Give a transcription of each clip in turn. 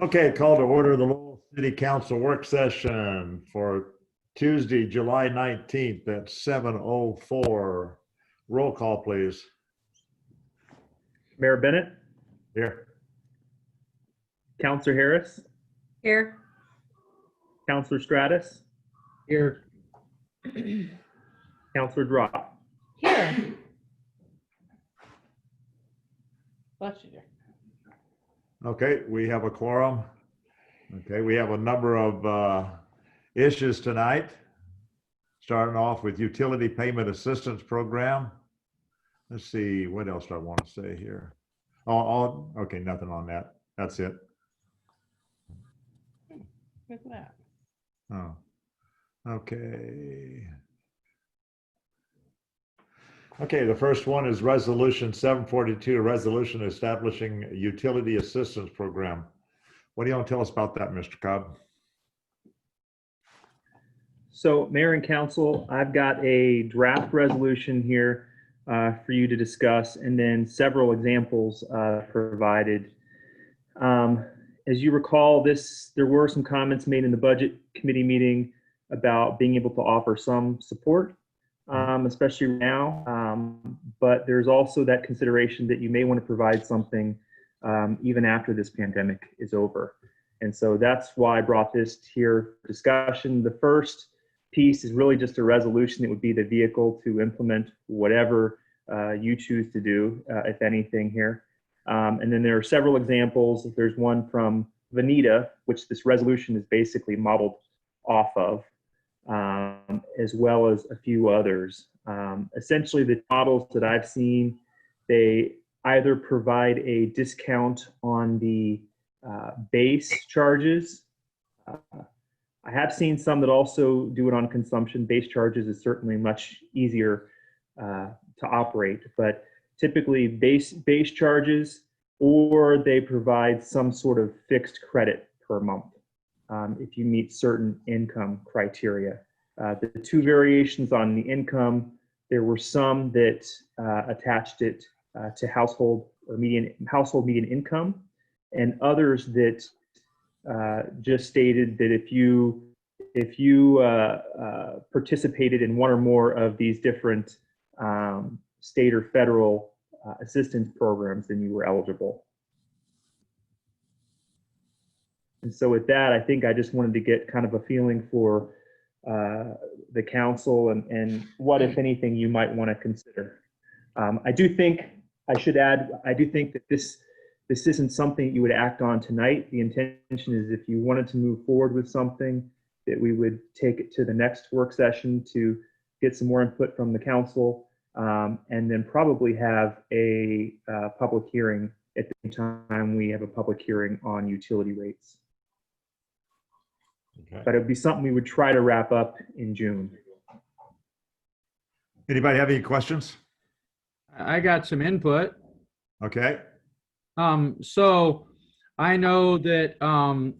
Okay, call to order the Lowell City Council work session for Tuesday, July 19th at 7:04. Roll call, please. Mayor Bennett, Here. Councilor Harris, Here. Councilor Stratus, Here. Councilor Drop. Here. Bless you, dear. Okay, we have a quorum. Okay, we have a number of issues tonight. Starting off with utility payment assistance program. Let's see, what else do I want to say here? Okay, nothing on that. That's it. Look at that. Oh, okay. Okay, the first one is Resolution 742, a resolution establishing a utility assistance program. What do you want to tell us about that, Mr. Cobb? So, Mayor and Council, I've got a draft resolution here for you to discuss, and then several examples provided. As you recall, there were some comments made in the Budget Committee meeting about being able to offer some support, especially now. But there's also that consideration that you may want to provide something even after this pandemic is over. And so that's why I brought this here for discussion. The first piece is really just a resolution that would be the vehicle to implement whatever you choose to do, if anything here. And then there are several examples. There's one from Veneta, which this resolution is basically modeled off of, as well as a few others. Essentially, the models that I've seen, they either provide a discount on the base charges. I have seen some that also do it on consumption. Base charges is certainly much easier to operate, but typically base charges, or they provide some sort of fixed credit per month if you meet certain income criteria. The two variations on the income, there were some that attached it to household median income, and others that just stated that if you participated in one or more of these different state or federal assistance programs, then you were eligible. And so with that, I think I just wanted to get kind of a feeling for the council and what, if anything, you might want to consider. I do think, I should add, I do think that this isn't something you would act on tonight. The intention is if you wanted to move forward with something, that we would take it to the next work session to get some more input from the council, and then probably have a public hearing at the time we have a public hearing on utility rates. Okay. But it would be something we would try to wrap up in June. Anybody have any questions? I got some input. Okay. So I know that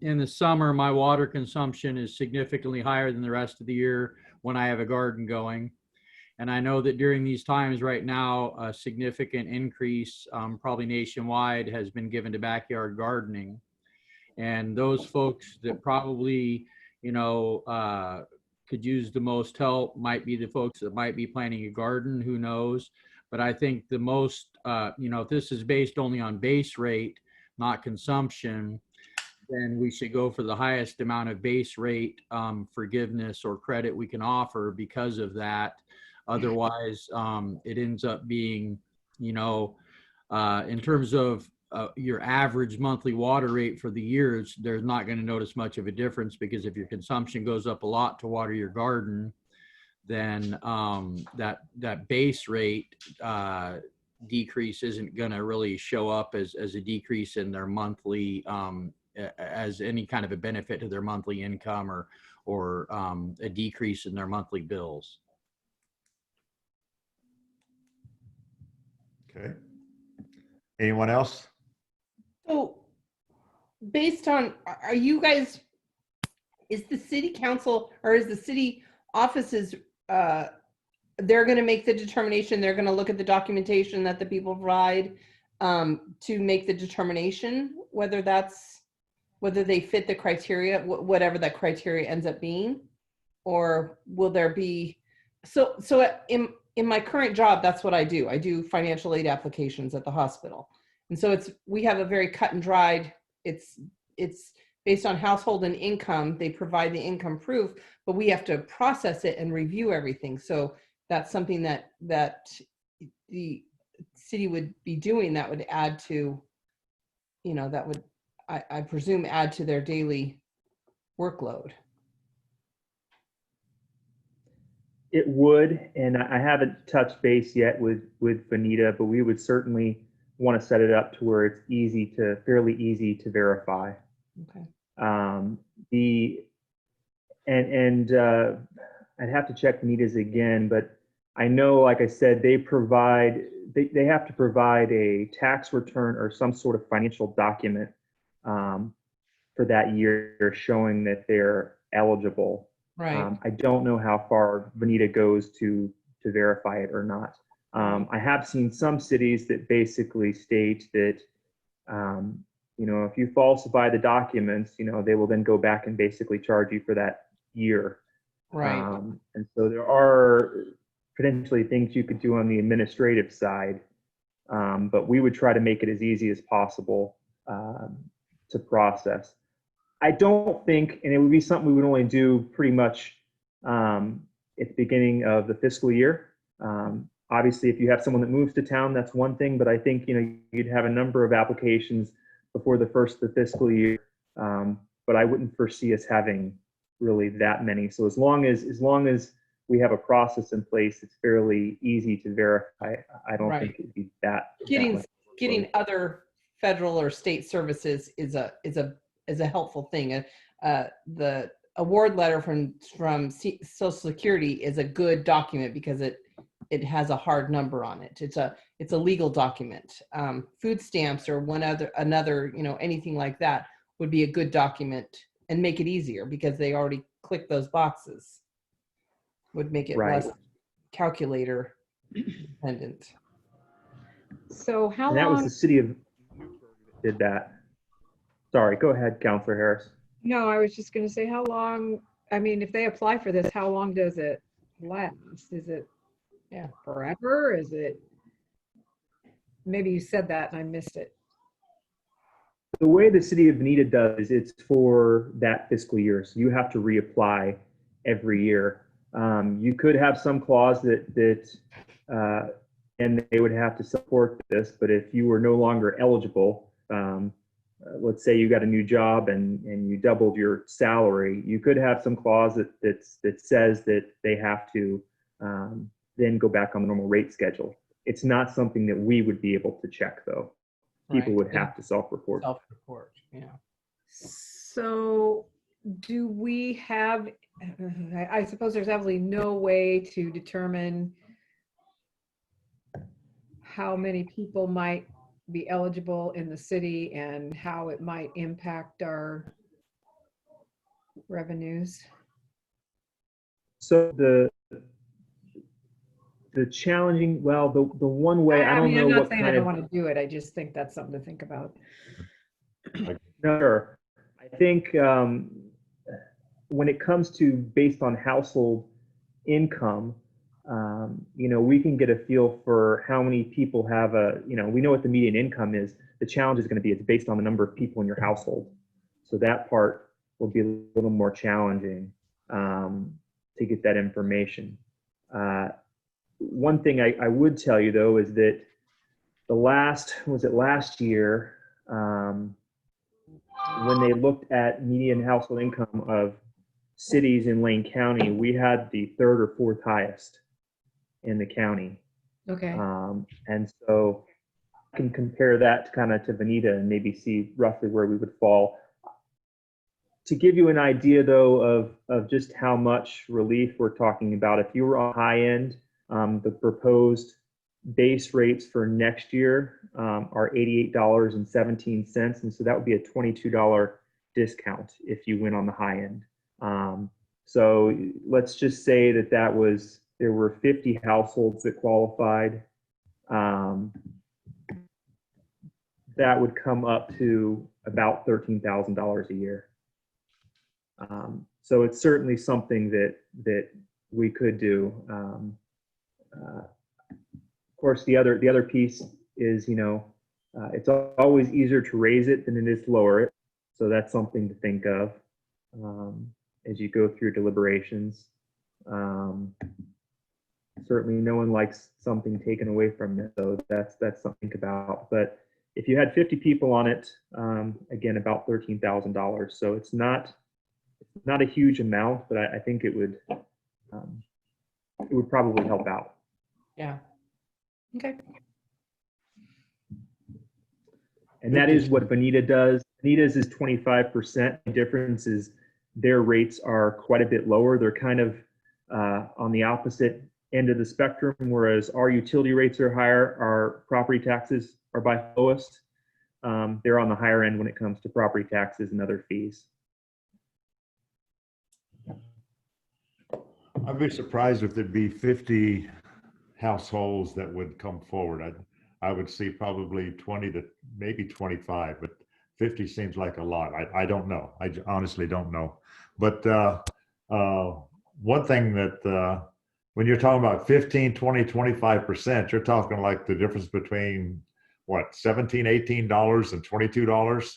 in the summer, my water consumption is significantly higher than the rest of the year when I have a garden going. And I know that during these times right now, a significant increase, probably nationwide, has been given to backyard gardening. And those folks that probably, could use the most help might be the folks that might be planting a garden, who knows? But I think the most, if this is based only on base rate, not consumption, then we should go for the highest amount of base rate forgiveness or credit we can offer because of that. Otherwise, it ends up being, in terms of your average monthly water rate for the years, there's not going to notice much of a difference, because if your consumption goes up a lot to water your garden, then that base rate decrease isn't going to really show up as a decrease in their monthly, as any kind of a benefit to their monthly income, or a decrease in their monthly bills. Okay. Anyone else? So, based on, are you guys, is the city council or is the city offices they're going to make the determination. They're going to look at the documentation that the people provide to make the determination whether they fit the criteria, whatever that criteria ends up being, or will there be, so in my current job, that's what I do. I do financial aid applications at the hospital. And so we have a very cut and dried, it's based on household and income. They provide the income proof, but we have to process it and review everything. So that's something that the city would be doing that would add to, that would, I presume, add to their daily workload. It would, and I haven't touched base yet with Bonita, but we would certainly want to set it up to where it's fairly easy to verify. Okay. I'd have to check Bonita's again, but I know, like I said, they have to provide a tax return or some sort of financial document for that year showing that they're eligible. Right. I don't know how far Bonita goes to verify it or not. I have seen some cities that basically state that, if you falsify the documents, they will then go back and basically charge you for that year. Right. And so there are potentially things you could do on the administrative side, but we would try to make it as easy as possible to process. I don't think, and it would be something we would only do pretty much at the beginning of the fiscal year. Obviously, if you have someone that moves to town, that's one thing, but I think, you'd have a number of applications before the first of the fiscal year, but I wouldn't foresee us having really that many. So as long as we have a process in place, it's fairly easy to verify. I don't think it'd be that. Getting other federal or state services is a helpful thing. The award letter from Social Security is a good document because it has a hard number on it. It's a legal document. Food stamps or another, anything like that would be a good document and make it easier because they already click those boxes. Would make it less calculator dependent. So how And that was long? the city of that did that. Sorry, go ahead, Councilor Harris. No, I was just going to say how long, if they apply for this, how long does it last? Is it forever? Is it, maybe you said that and I missed it. The way the city of Bonita does, it's for that fiscal year. So you have to reapply every year. You could have some clause that and they would have to support this, but if you were no longer eligible, let's say you got a new job and you doubled your salary, you could have some clause that says that they have to then go back on the normal rate schedule. It's not something that we would be able to check, though. People would have to self-report. Self-report, yeah. So do we have, I suppose there's absolutely no way to determine how many people might be eligible in the city and how it might impact our revenues? So the challenging, the one way, I don't know I'm not what saying I kind don't of. want to do it. I just think that's something to think about. Sure. I think when it comes to based on household income, we can get a feel for how many people have we know what the median income is. The challenge is going to be it's based on the number of people in your household. So that part will be a little more challenging to get that information. One thing I would tell you, though, is that last year, when they looked at median household income of cities in Lane County, we had the third or fourth highest in the county. Okay. And so I can compare that to Bonita and maybe see roughly where we would fall. To give you an idea, though, of just how much relief we're talking about, if you were on high end, the proposed base rates for next year are $88.17. And so that would be a $22 discount if you went on the high end. So let's just say that was there were 50 households that qualified. That would come up to about $13,000 a year. So it's certainly something that we could do. Of course, the other piece is, it's always easier to raise it than it is to lower it. So that's something to think of as you go through deliberations. Certainly no one likes something taken away from them, so that's something to think about. But if you had 50 people on it, again, about $13,000. So it's not a huge amount, but I think it would probably help out. Yeah. Okay. And that is what Bonita does. Bonita's is 25%. The difference is their rates are quite a bit lower. They're kind of on the opposite end of the spectrum, whereas our utility rates are higher, our property taxes are by lowest. They're on the higher end when it comes to property taxes and other fees. I'd be surprised if there'd be 50 households that would come forward. I would see probably 20 to maybe 25, but 50 seems like a lot. I don't know. I honestly don't know. But one thing that when you're talking about 15, 20, 25%, you're talking like the difference between what, $17, $18 and $22.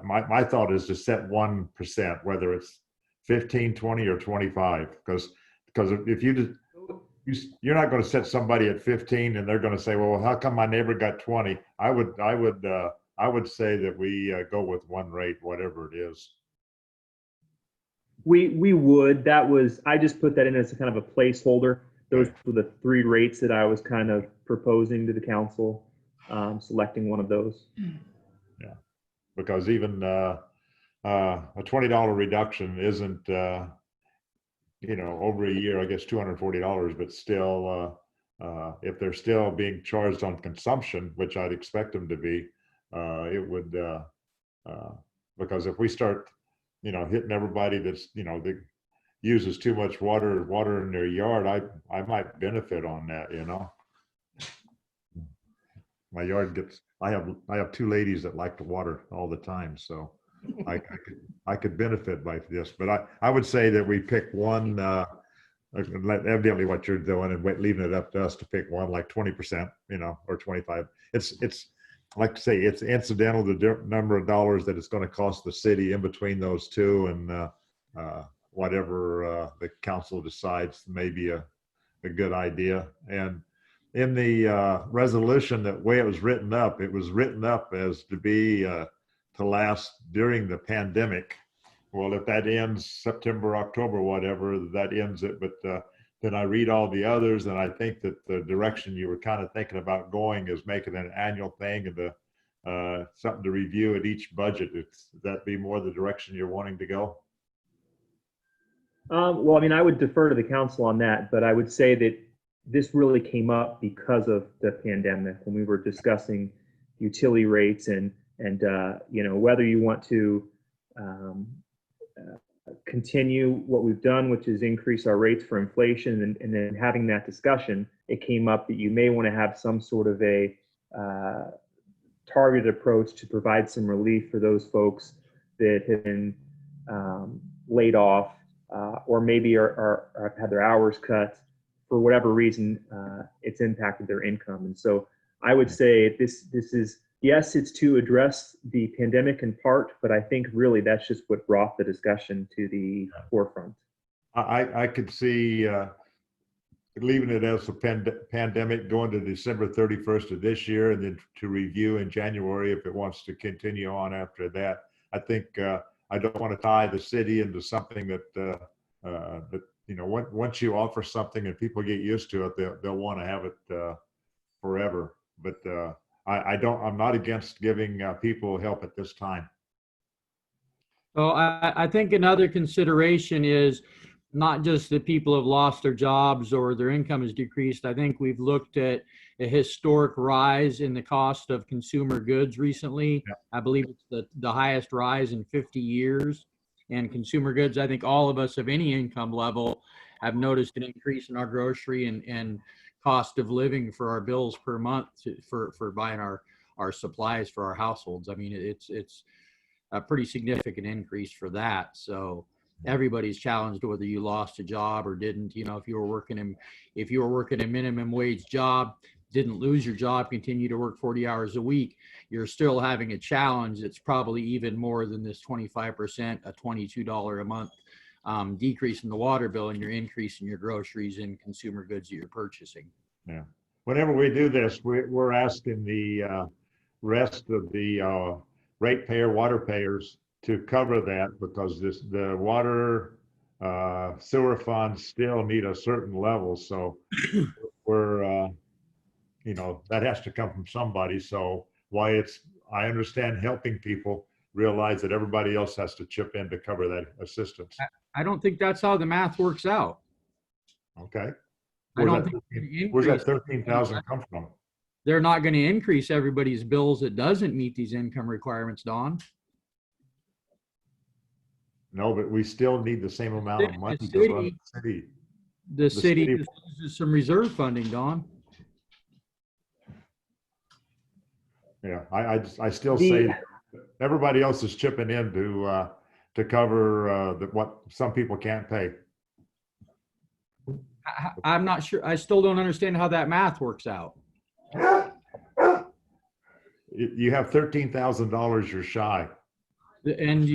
My thought is to set 1%, whether it's 15, 20, or 25, because if you're not going to set somebody at 15 and they're going to say, well, how come my neighbor got 20? I would say that we go with one rate, whatever it is. We would. I just put that in as a kind of a placeholder. Those were the three rates that I was kind of proposing to the council, selecting one of those. Yeah, because even a $20 reduction isn't, over a year, I guess $240, but still, if they're still being charged on consumption, which I'd expect them to be, it would, because if we start, hitting everybody that's, that uses too much water in their yard, I might benefit on that, My yard gets, I have two ladies that like to water all the time, so I could benefit by this, but I would say that we pick one, evidently what you're doing, and leaving it up to us to pick one, like 20%, or 25. It's like I say, it's incidental the number of dollars that it's going to cost the city in between those two, and whatever the council decides may be a good idea. And in the resolution, that way it was written up as to be to last during the pandemic. Well, if that ends September, October, whatever, that ends it. But then I read all the others, and I think that the direction you were kind of thinking about going is making an annual thing and something to review at each budget. That be more the direction you're wanting to go? Well, I would defer to the council on that, but I would say that this really came up because of the pandemic when we were discussing utility rates and whether you want to continue what we've done, which is increase our rates for inflation, and then having that discussion, it came up that you may want to have some sort of a targeted approach to provide some relief for those folks that have been laid off or maybe are have had their hours cut for whatever reason. It's impacted their income. And so I would say this is, yes, it's to address the pandemic in part, but I think really that's just what brought the discussion to the forefront. I could see leaving it as a pandemic, going to December 31st of this year, and then to review in January if it wants to continue on after that. I think I don't want to tie the city into something that once you offer something and people get used to it, they'll want to have it forever. But I'm not against giving people help at this time. So I think another consideration is not just that people have lost their jobs or their income has decreased. I think we've looked at a historic rise in the cost of consumer goods recently. Yeah. I believe it's the highest rise in 50 years. And consumer goods, I think all of us of any income level have noticed an increase in our grocery and cost of living for our bills per month for buying our supplies for our households. I mean, it's a pretty significant increase for that. So everybody's challenged whether you lost a job or didn't. You know, if you were working a minimum wage job, didn't lose your job, continue to work 40 hours a week, you're still having a challenge that's probably even more than this 25%, a $22 a month decrease in the water bill, and you're increasing your groceries and consumer goods that you're purchasing. Yeah. Whenever we do this, we're asking the rest of the ratepayer, water payers to cover that, because the water sewer funds still need a certain level. So we're, you know, that has to come from somebody. So I understand helping people realize that everybody else has to chip in to cover that assistance. I don't think that's how the math works out. Okay. I don't think they're gonna Where's that increase- 13,000 come from? They're not going to increase everybody's bills that doesn't meet these income requirements, Don. No, but we still need the same amount of The money to city- run the city. The city city- uses some reserve funding, Don. Yeah, I still say everybody else is chipping in to cover what some people can't pay. I'm not sure. I still don't understand how that math works out. You have $13,000 you're shy. And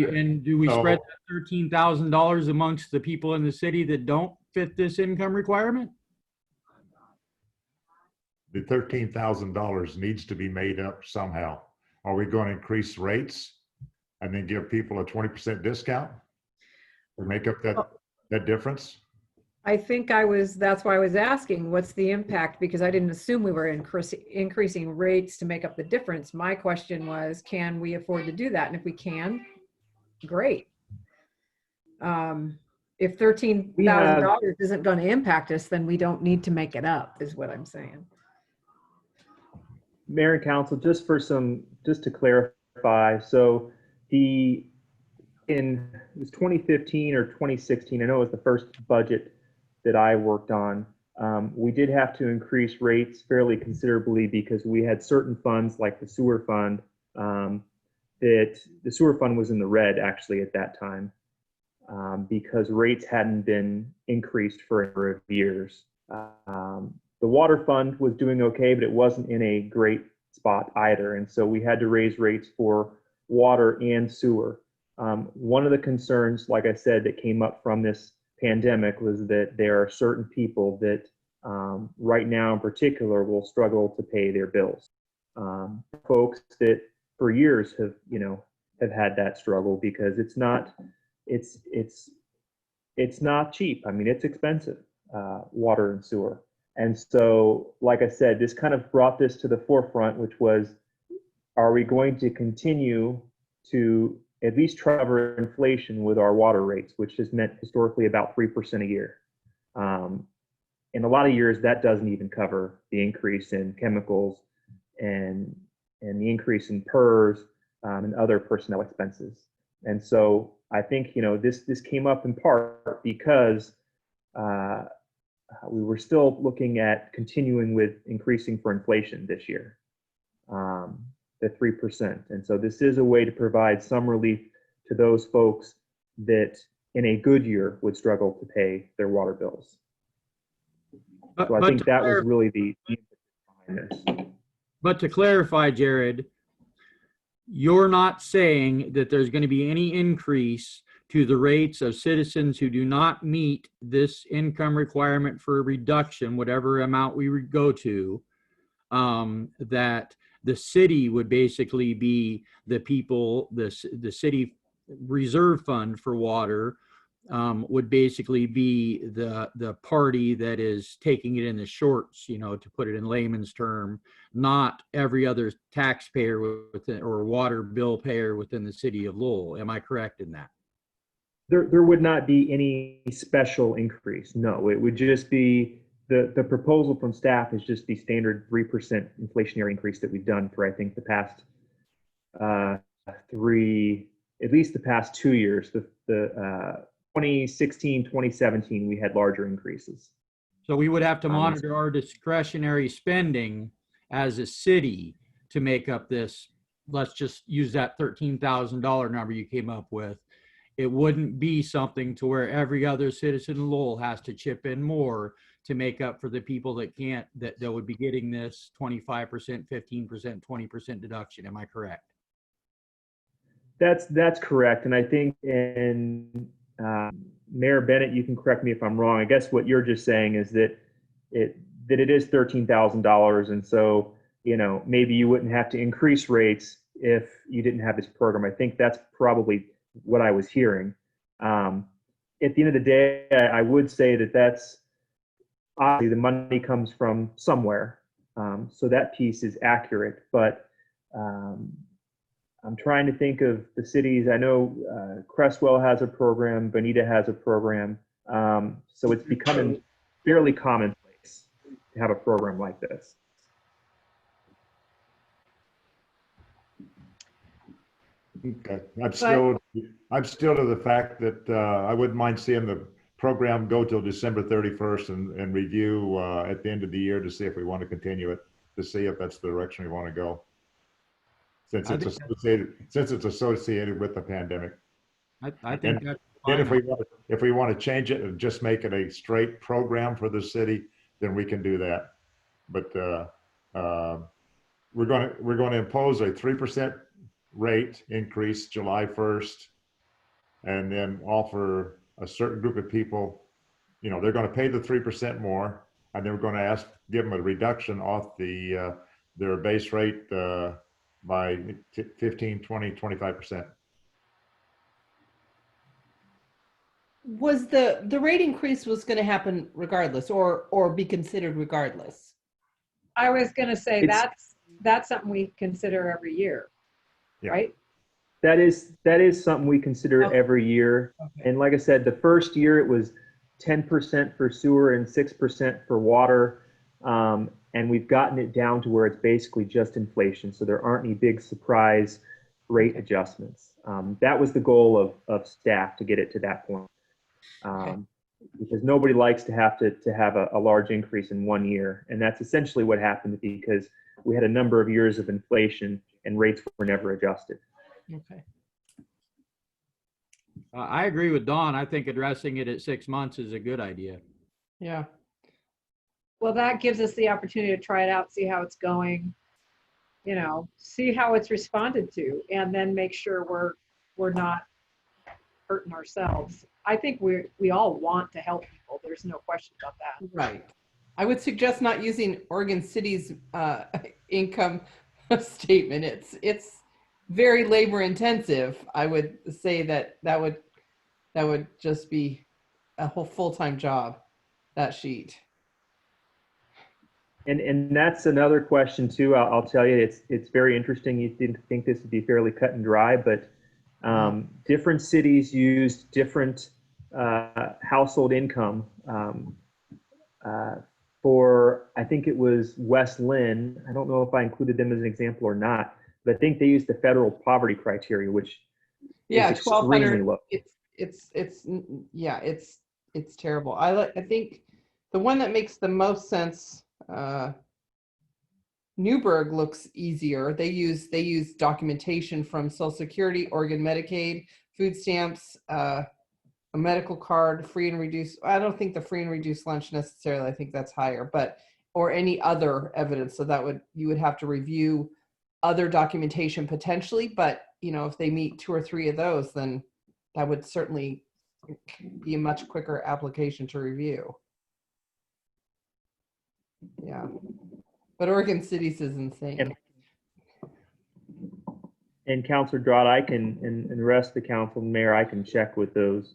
do we So- spread that $13,000 amongst the people in the city that don't fit this income requirement? The $13,000 needs to be made up somehow. Are we going to increase rates and then give people a 20% discount to make up that difference? I think that's why I was asking, what's the impact? Because I didn't assume we were increasing rates to make up the difference. My question was, can we afford to do that? And if we can, great. If $13,000 isn't going to impact us, then we don't need to make it up, is what I'm saying. Mayor and Council, just to clarify, so it was 2015 or 2016, I know it was the first budget that I worked on. We did have to increase rates fairly considerably because we had certain funds like the sewer fund, that the sewer fund was in the red actually at that time, because rates hadn't been increased for a number of years. The water fund was doing okay, but it wasn't in a great spot either. And so we had to raise rates for water and sewer. One of the concerns, like I said, that came up from this pandemic was that there are certain people that right now in particular will struggle to pay their bills. Folks that for years have had that struggle because it's not cheap. I mean, it's expensive, water and sewer. And so, like I said, this kind of brought this to the forefront, which was, are we going to continue to at least cover inflation with our water rates, which has meant historically about 3% a year. In a lot of years, that doesn't even cover the increase in chemicals and the increase in PERS and other personnel expenses. And so I think, this came up in part because we were still looking at continuing with increasing for inflation this year, the 3%. And so this is a way to provide some relief to those folks that in a good year would struggle to pay their water bills. So I think that was really the behind this. But to clarify, Jared, you're not saying that there's going to be any increase to the rates of citizens who do not meet this income requirement for a reduction, whatever amount we would go to, that the city would basically be the people, the city reserve fund for water would basically be the party that is taking it in the shorts, to put it in layman's term, not every other taxpayer within or water bill payer within the city of Lowell. Am I correct in that? There would not be any special increase. No, it would just be the proposal from staff is just the standard 3% inflationary increase that we've done for, I think, the past at least the past 2 years. The 2016, 2017, we had larger increases. So we would have to Um, monitor our discretionary spending as a city to make up this. Let's just use that $13,000 number you came up with. It wouldn't be something to where every other citizen in Lowell has to chip in more to make up for the people that can't, that would be getting this 25%, 15%, 20% deduction. Am I correct? That's correct. And I think, and Mayor Bennett, you can correct me if I'm wrong. I guess what you're just saying is that it is $13,000. And so, you know, maybe you wouldn't have to increase rates if you didn't have this program. I think that's probably what I was hearing. At the end of the day, I would say that that's obviously the money comes from somewhere. So that piece is accurate, but I'm trying to think of the cities. I know Crestwell has a program, Bonita has a program. So it's becoming fairly commonplace to have a program like this. Okay, I'm still to the fact that I wouldn't mind seeing the program go till December 31st and review at the end of the year to see if we want to continue it, to see if that's the direction we want to go. Since it's associated with the pandemic. I think that's And fine. if we want to change it and just make it a straight program for the city, then we can do that. But we're going to impose a 3% rate increase July 1st, and then offer a certain group of people, you know, they're going to pay the 3% more, and then we're going to give them a reduction off their base rate by 15, 20, 25%. Was the rate increase was going to happen regardless, or be considered regardless? I was gonna say It's- that's something we consider every year, Yeah. right? That is something we consider Okay. every year. Okay. And like I said, the first year it was 10% for sewer and 6% for water. And we've gotten it down to where it's basically just inflation. So there aren't any big surprise rate adjustments. That was the goal of staff, to get it to that point. Because nobody likes to have a large increase in 1 year. And that's essentially what happened, because we had a number of years of inflation and rates were never adjusted. Okay. I agree with Dawn. I think addressing it at 6 months is a good idea. Yeah. Well, that gives us the opportunity to try it out, see how it's going, you know, see how it's responded to, and then make sure we're not hurting ourselves. I think we all want to help people. There's no question about that. Right. I would suggest not using Oregon City's income statement. It's very labor intensive. I would say that would just be a whole full-time job, that sheet. And that's another question too. I'll tell you, it's very interesting. You didn't think this would be fairly cut and dry, but different cities use different household income. For, I think it was West Lynn. I don't know if I included them as an example or not, but I think they use the federal poverty criteria, which Yeah, is extremely 1,200. low. It's terrible. I think the one that makes the most sense, Newburgh looks easier. They use documentation from Social Security, Oregon Medicaid, food stamps, a medical card, free and reduced. I don't think the free and reduced lunch necessarily. I think that's higher, but or any other evidence. So you would have to review other documentation potentially, but you know, if they meet 2 or 3 of those, then that would certainly be a much quicker application to review. Yeah, but Oregon City's is insane. And Councilor Drott, I can, and the rest of the council, Mayor, I can check with those,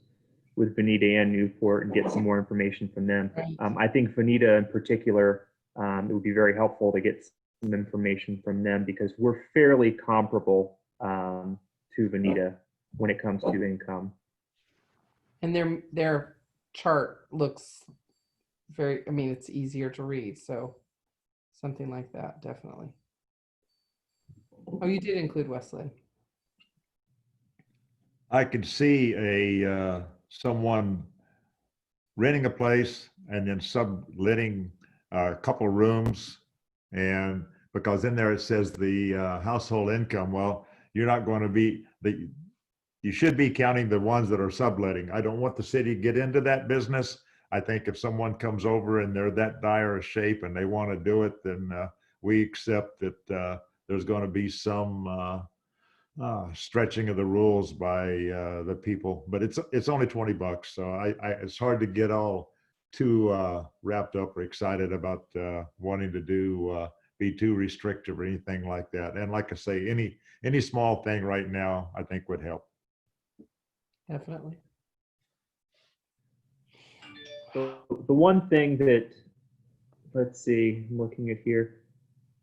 with Bonita and Newport, and get some more information from them. Right. I think Bonita in particular, it would be very helpful to get some information from them, because we're fairly comparable to Bonita when it comes to income. And their chart looks very, I mean, it's easier to read, so something like that, definitely. Oh, you did include West Lynn. I could see a someone renting a place and then subletting a couple rooms. And because in there it says the household income, well, you're not going to be, you should be counting the ones that are subletting. I don't want the city to get into that business. I think if someone comes over and they're that dire a shape and they want to do it, then we accept that there's going to be some stretching of the rules by the people. But it's only $20, so it's hard to get all too wrapped up or excited about wanting to do be too restrictive or anything like that. And like I say, any small thing right now, I think would help. Definitely. The one thing that, let's see, I'm looking at here,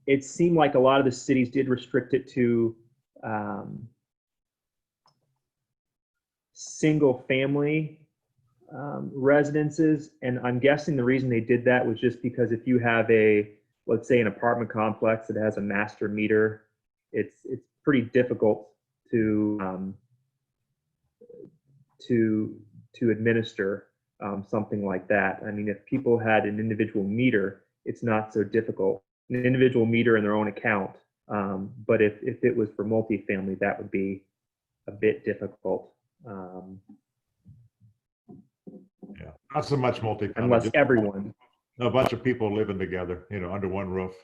it seemed like a lot of the cities did restrict it to single family residences. And I'm guessing the reason they did that was just because if you have let's say an apartment complex that has a master meter, it's pretty difficult to administer something like that. I mean, if people had an individual meter, it's not so difficult. An individual meter in their own account. But if it was for multifamily, that would be a bit difficult. Yeah, not so much multifamily. Unless just everyone. a bunch of people living together, under one roof,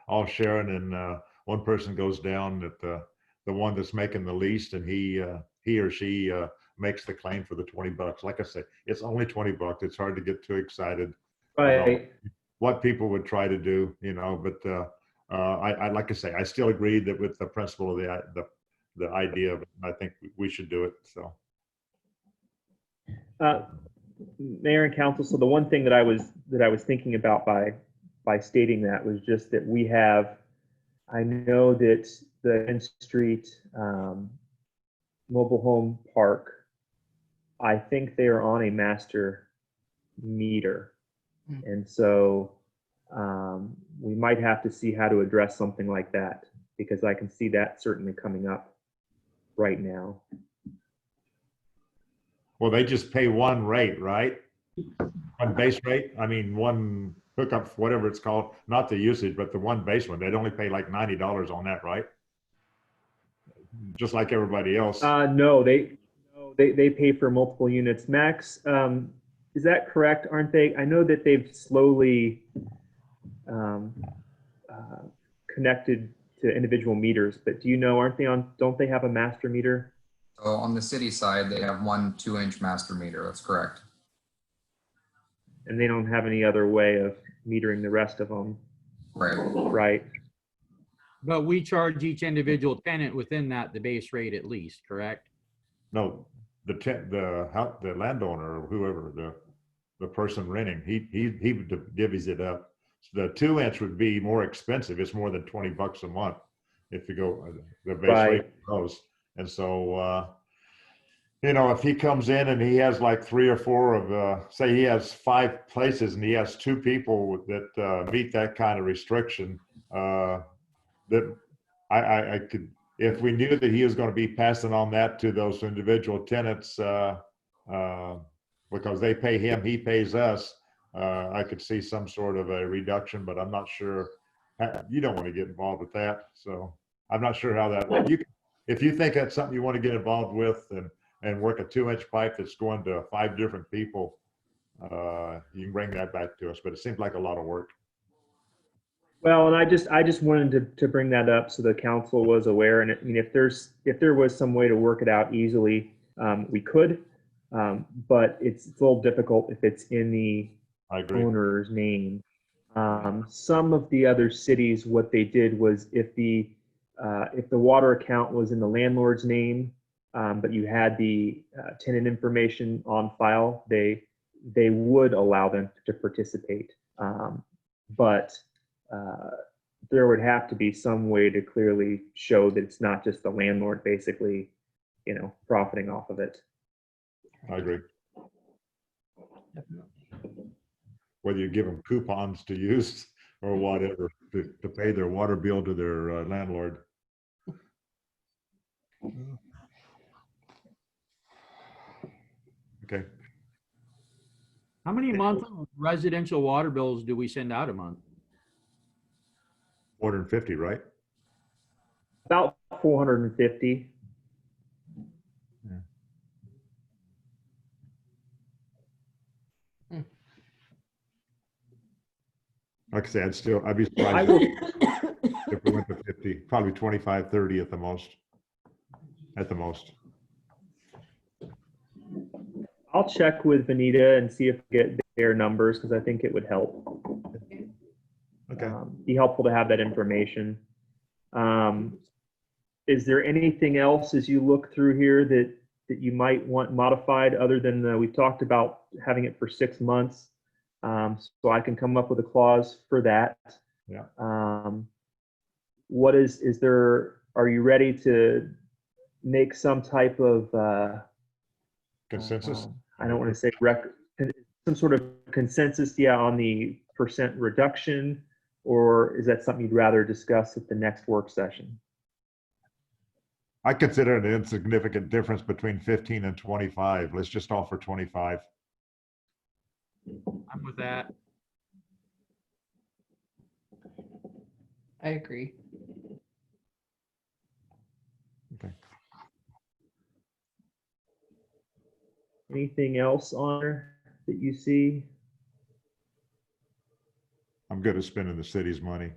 all sharing, and one person goes down that the one that's making the least, and he or she makes the claim for the $20. Like I say, it's only $20. It's hard to get too excited about Right. what people would try to do, but I like I say, I still agree that with the principle of the idea of it, I think we should do it. So Mayor and council, so the one thing that I was thinking about by stating that was just that I know that the N Street mobile home park, I think they are on a master meter. And so we might have to see how to address something like that, because I can see that certainly coming up right now. well, they just pay one rate, right? One base rate. I mean, one hookup, whatever it's called, not the usage, but the one base one. They'd only pay like $90 on that, right? Just like everybody else. No, they pay for multiple units. Max, is that correct? Aren't they? I know that they've slowly connected to individual meters, but do you know, don't they have a master meter? So on the city side, they have one 2-inch master meter. That's correct. And they don't have any other way of metering the rest of them, Right. right? But we charge each individual tenant within that the base rate at least, correct? No, the landowner or whoever, the person renting, he divvies it up. So the 2-inch would be more expensive. It's more than $20 a month if you go the base Right. rate goes. And so if he comes in and he has like 3 or 4 of say he has 5 places and he has 2 people that meet that kind of restriction, that I could, if we knew that he was going to be passing on that to those individual tenants, because they pay him, he pays us, I could see some sort of a reduction, but I'm not sure. You don't want to get involved with that. So I'm not sure how if you think that's something you want to get involved with and work a 2-inch pipe that's going to 5 different people, you can bring that back to us, but it seems like a lot of work. Well, and I just wanted to bring that up so the council was aware. And I mean, if there was some way to work it out easily, we could, but it's a little difficult if it's in the I agree. owner's name. Some of the other cities, what they did was if the water account was in the landlord's name, but you had the tenant information on file, they would allow them to participate. But there would have to be some way to clearly show that it's not just the landlord basically, profiting off of it. I agree. Whether you give them coupons to use or whatever to pay their water bill to their landlord. Okay. How many monthly residential water bills do we send out a month? 450, right? About 450. Like I said, I'd be I surprised will, if we went to 50, probably 25, 30 at the most. At the most. I'll check with Vanita and see if we get their numbers because I think it would help. Okay. Be helpful to have that information. Is there anything else as you look through here that you might want modified other than we've talked about having it for 6 months? So I can come up with a clause for that. Yeah. What is there, are you ready to make some type of Consensus? I don't want to say some sort of consensus, yeah, on the percent reduction, or is that something you'd rather discuss at the next work session? I consider it an insignificant difference between 15 and 25. Let's just offer 25. I'm with that. I agree. Okay. Anything else on there that you see? I'm good at spending the city's money.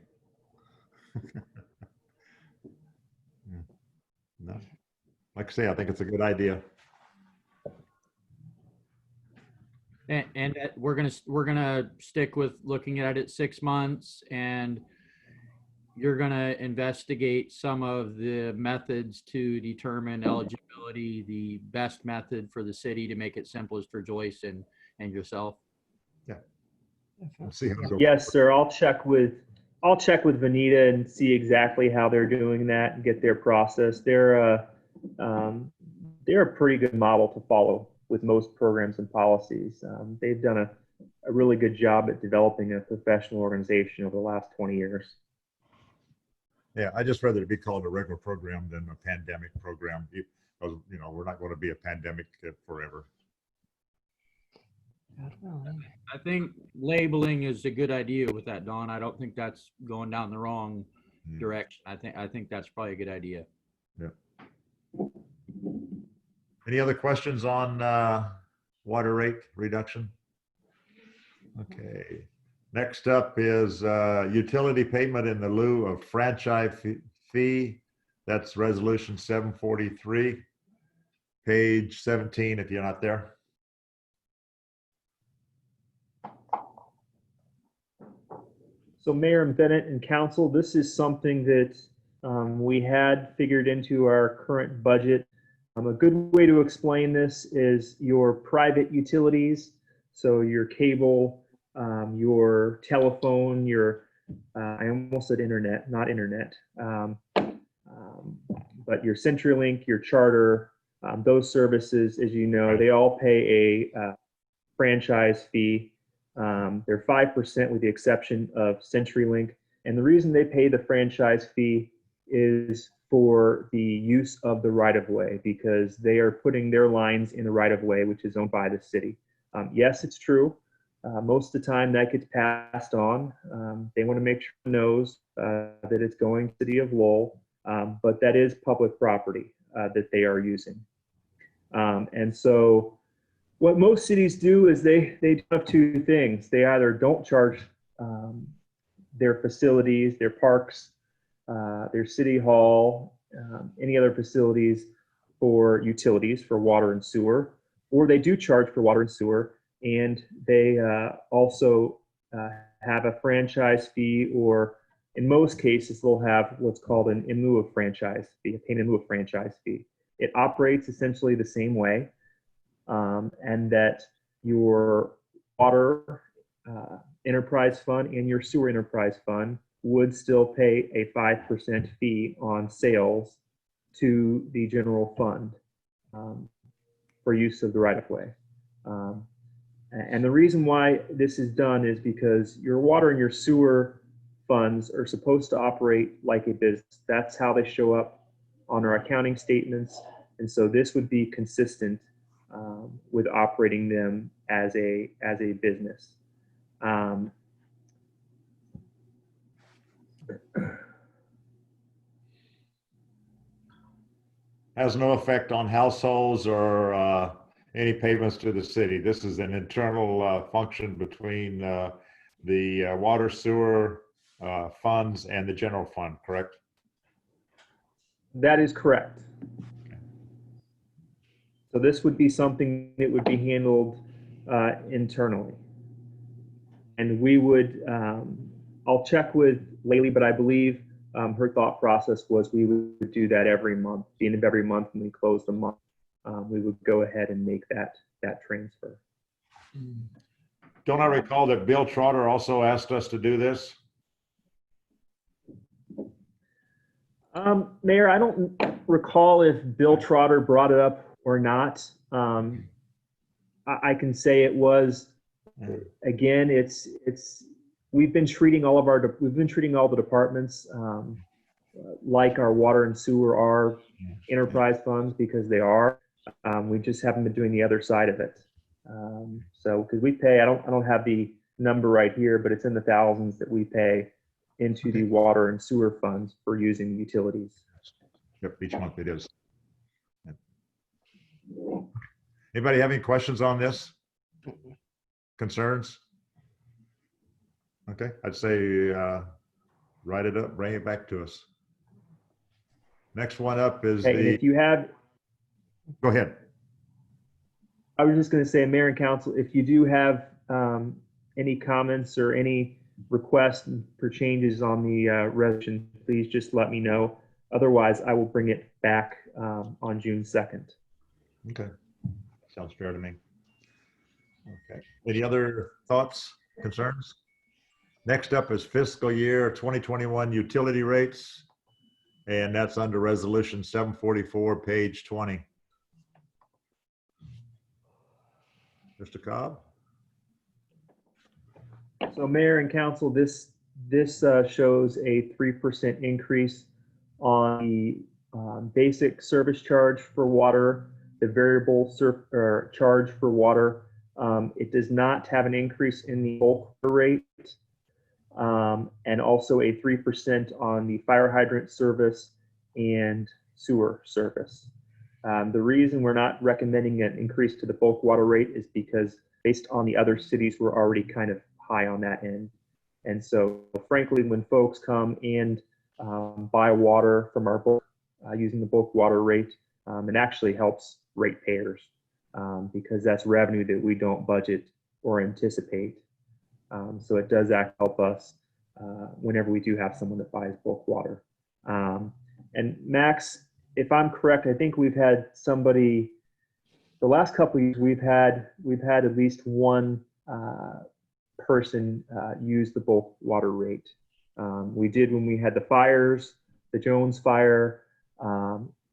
No. Like I say, I think it's a good idea. And we're gonna stick with looking at it 6 months, and you're gonna investigate some of the methods to determine eligibility, the best method for the city to make it simplest for Joyce and yourself. We'll see how it goes. Yes, sir. I'll check with Vanita and see exactly how they're doing that and get their process. They're a pretty good model to follow with most programs and policies. They've done a really good job at developing a professional organization over the last 20 years. Yeah, I just rather it be called a regular program than a pandemic program. Because, we're not going to be a pandemic forever. I think labeling is a good idea with that, Don. I don't think that's going down the wrong direction. I think that's probably a good idea. Yeah. Any other questions on water rate reduction? Okay. Next up is utility payment in the lieu of franchise fee. That's resolution 743, page 17, if you're not there. So Mayor Bennett and Council, this is something that we had figured into our current budget. A good way to explain this is your private utilities, so your cable, your telephone, your, I almost said internet, not internet, but your CenturyLink, your Charter, those services, as you know, they all pay a franchise fee. They're 5% with the exception of CenturyLink. And the reason they pay the franchise fee is for the use of the right-of-way, because they are putting their lines in the right-of-way, which is owned by the city. Yes, it's true. Most of the time that gets passed on. They want to make sure it knows that it's going to the city of Lowell, but that is public property that they are using. And so what most cities do is they have two things. They either don't charge their facilities, their parks, their city hall, any other facilities for utilities, for water and sewer, or they do charge for water and sewer, and they also have a franchise fee, or in most cases, they'll have what's called an in lieu of franchise fee, a payment in lieu of franchise fee. It operates essentially the same way, and that your water enterprise fund and your sewer enterprise fund would still pay a 5% fee on sales to the general fund for use of the right-of-way. And the reason why this is done is because your water and your sewer funds are supposed to operate like a business. That's how they show up on our accounting statements. And so this would be consistent with operating them as a business. Has no effect on households or any payments to the city. This is an internal function between the water sewer funds and the general fund, correct? That is correct. So this would be something that would be handled internally. And we would, I'll check with Laylee, but I believe her thought process was we would do that every month. The end of every month when we close the month, we would go ahead and make that transfer. Don't I recall that Bill Trotter also asked us to do this? Mayor, I don't recall if Bill Trotter brought it up or not. I can say it was, again, we've been treating all the departments like our water and sewer are enterprise funds, because they are. We just haven't been doing the other side of it. So, because we pay, I don't have the number right here, but it's in the thousands that we pay into the water and sewer funds for using the utilities. Yep, each month it is. Anybody have any questions on this? Concerns? Okay, I'd say write it up, bring it back to us. Next one up is Okay, and if you have, go ahead. I was just going to say, Mayor and Council, if you do have any comments or any requests for changes on the resolution, please just let me know. Otherwise, I will bring it back on June 2nd. Okay, sounds fair to me. Okay, any other thoughts, concerns? Next up is fiscal year 2021 utility rates, and that's under resolution 744, page 20. Mr. Cobb? So Mayor and Council, this shows a 3% increase on the basic service charge for water, the variable charge for water. It does not have an increase in the bulk rate, and also a 3% on the fire hydrant service and sewer service. The reason we're not recommending an increase to the bulk water rate is because based on the other cities, we're already kind of high on that end. And so frankly, when folks come and buy water from our bulk, using the bulk water rate, it actually helps ratepayers because that's revenue that we don't budget or anticipate. So it does help us whenever we do have someone that buys bulk water. And Max, if I'm correct, I think we've had somebody, the last couple of years, we've had at least one person use the bulk water rate. We did when we had the fires, the Jones fire.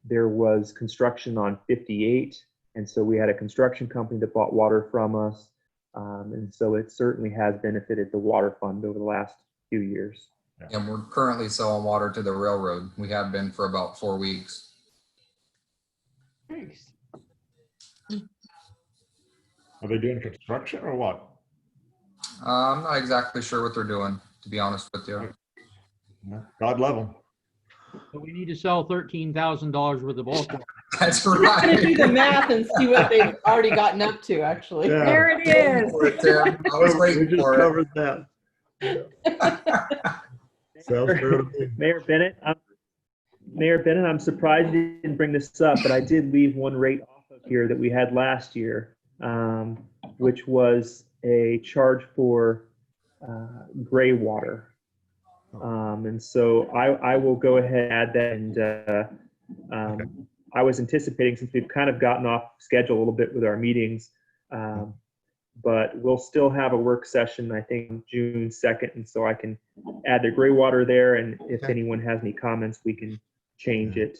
There was construction on 58, and so we had a construction company that bought water from us. And so it certainly has benefited the water fund over the last few years. And we're currently selling water to the railroad. We have been for about 4 weeks. Nice. Are they doing construction or what? I'm not exactly sure what they're doing, to be honest with you. God love them. So we need to sell $13,000 worth of bulk water. That's I'm just gonna do right. the math and see what they've already gotten up to, actually. Yeah. There it is. For it, Tim. I was We waiting just for it. covered that. Sounds fair to me. Mayor Bennett, I'm surprised you didn't bring this up, but I did leave one rate off of here that we had last year, which was a charge for gray water. And so I will go ahead and add that. And I was anticipating, since we've kind of gotten off schedule a little bit with our meetings, but we'll still have a work session, I think, June 2nd. And so I can add the gray water there. And if anyone has any comments, we can change it.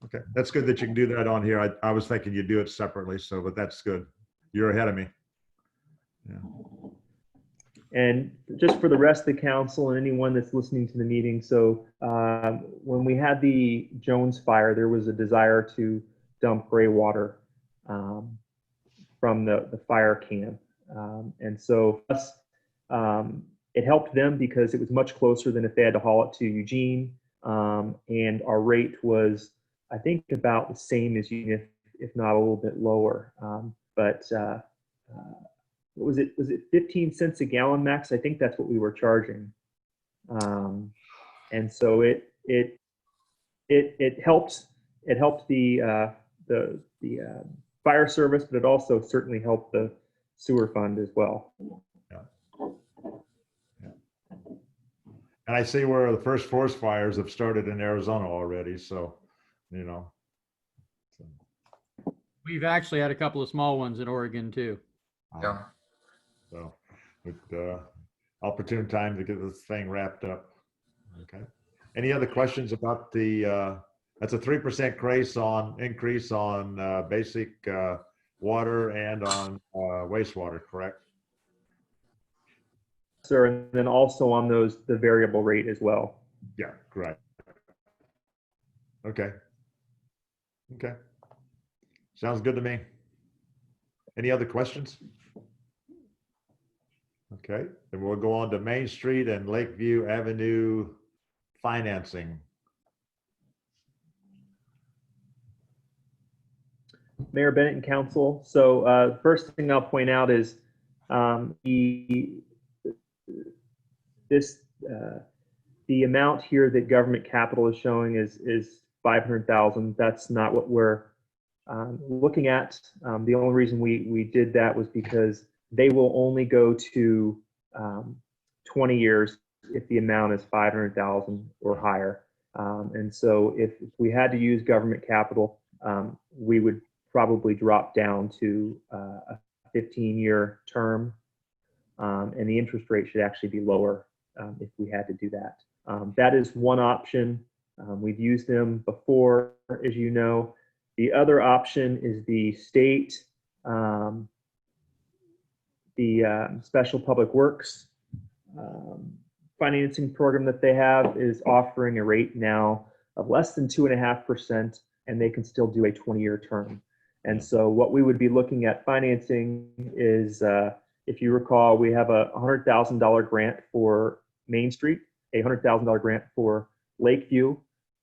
Okay, that's good that you can do that on here. I was thinking you'd do it separately, so, but that's good. You're ahead of me. Yeah. And just for the rest of the council and anyone that's listening to the meeting, so when we had the Jones fire, there was a desire to dump gray water. from the fire camp. And so it helped them because it was much closer than if they had to haul it to Eugene. And our rate was, I think, about the same as Eugene, if not a little bit lower. But what was it? Was it 15 cents a gallon, Max? I think that's what we were charging. And so it helped. It helped the fire service, but it also certainly helped the sewer fund as well. And I see where the first forest fires have started in Arizona already, so, you know. We've actually had a couple of small ones in Oregon too. Yeah. So, with opportune time to get this thing wrapped up. Okay. Any other questions about the, that's a 3% increase on basic water and on wastewater, correct? Sir, and then also on the variable rate as well. Yeah, correct. Okay. Okay. Sounds good to me. Any other questions? Okay, then we'll go on to Main Street and Lakeview Avenue financing. Mayor Bennett and Council. So first thing I'll point out is the amount here that government capital is showing is 500,000. That's not what we're looking at. The only reason we did that was because they will only go to 20 years if the amount is 500,000 or higher. And so if we had to use government capital, we would probably drop down to a 15-year term. And the interest rate should actually be lower if we had to do that. That is one option. We've used them before, as you know. The other option is the state, Special Public Works financing program that they have is offering a rate now of less than 2.5%, and they can still do a 20-year term. And so what we would be looking at financing is, if you recall, we have a $100,000 grant for Main Street, a $100,000 grant for Lakeview,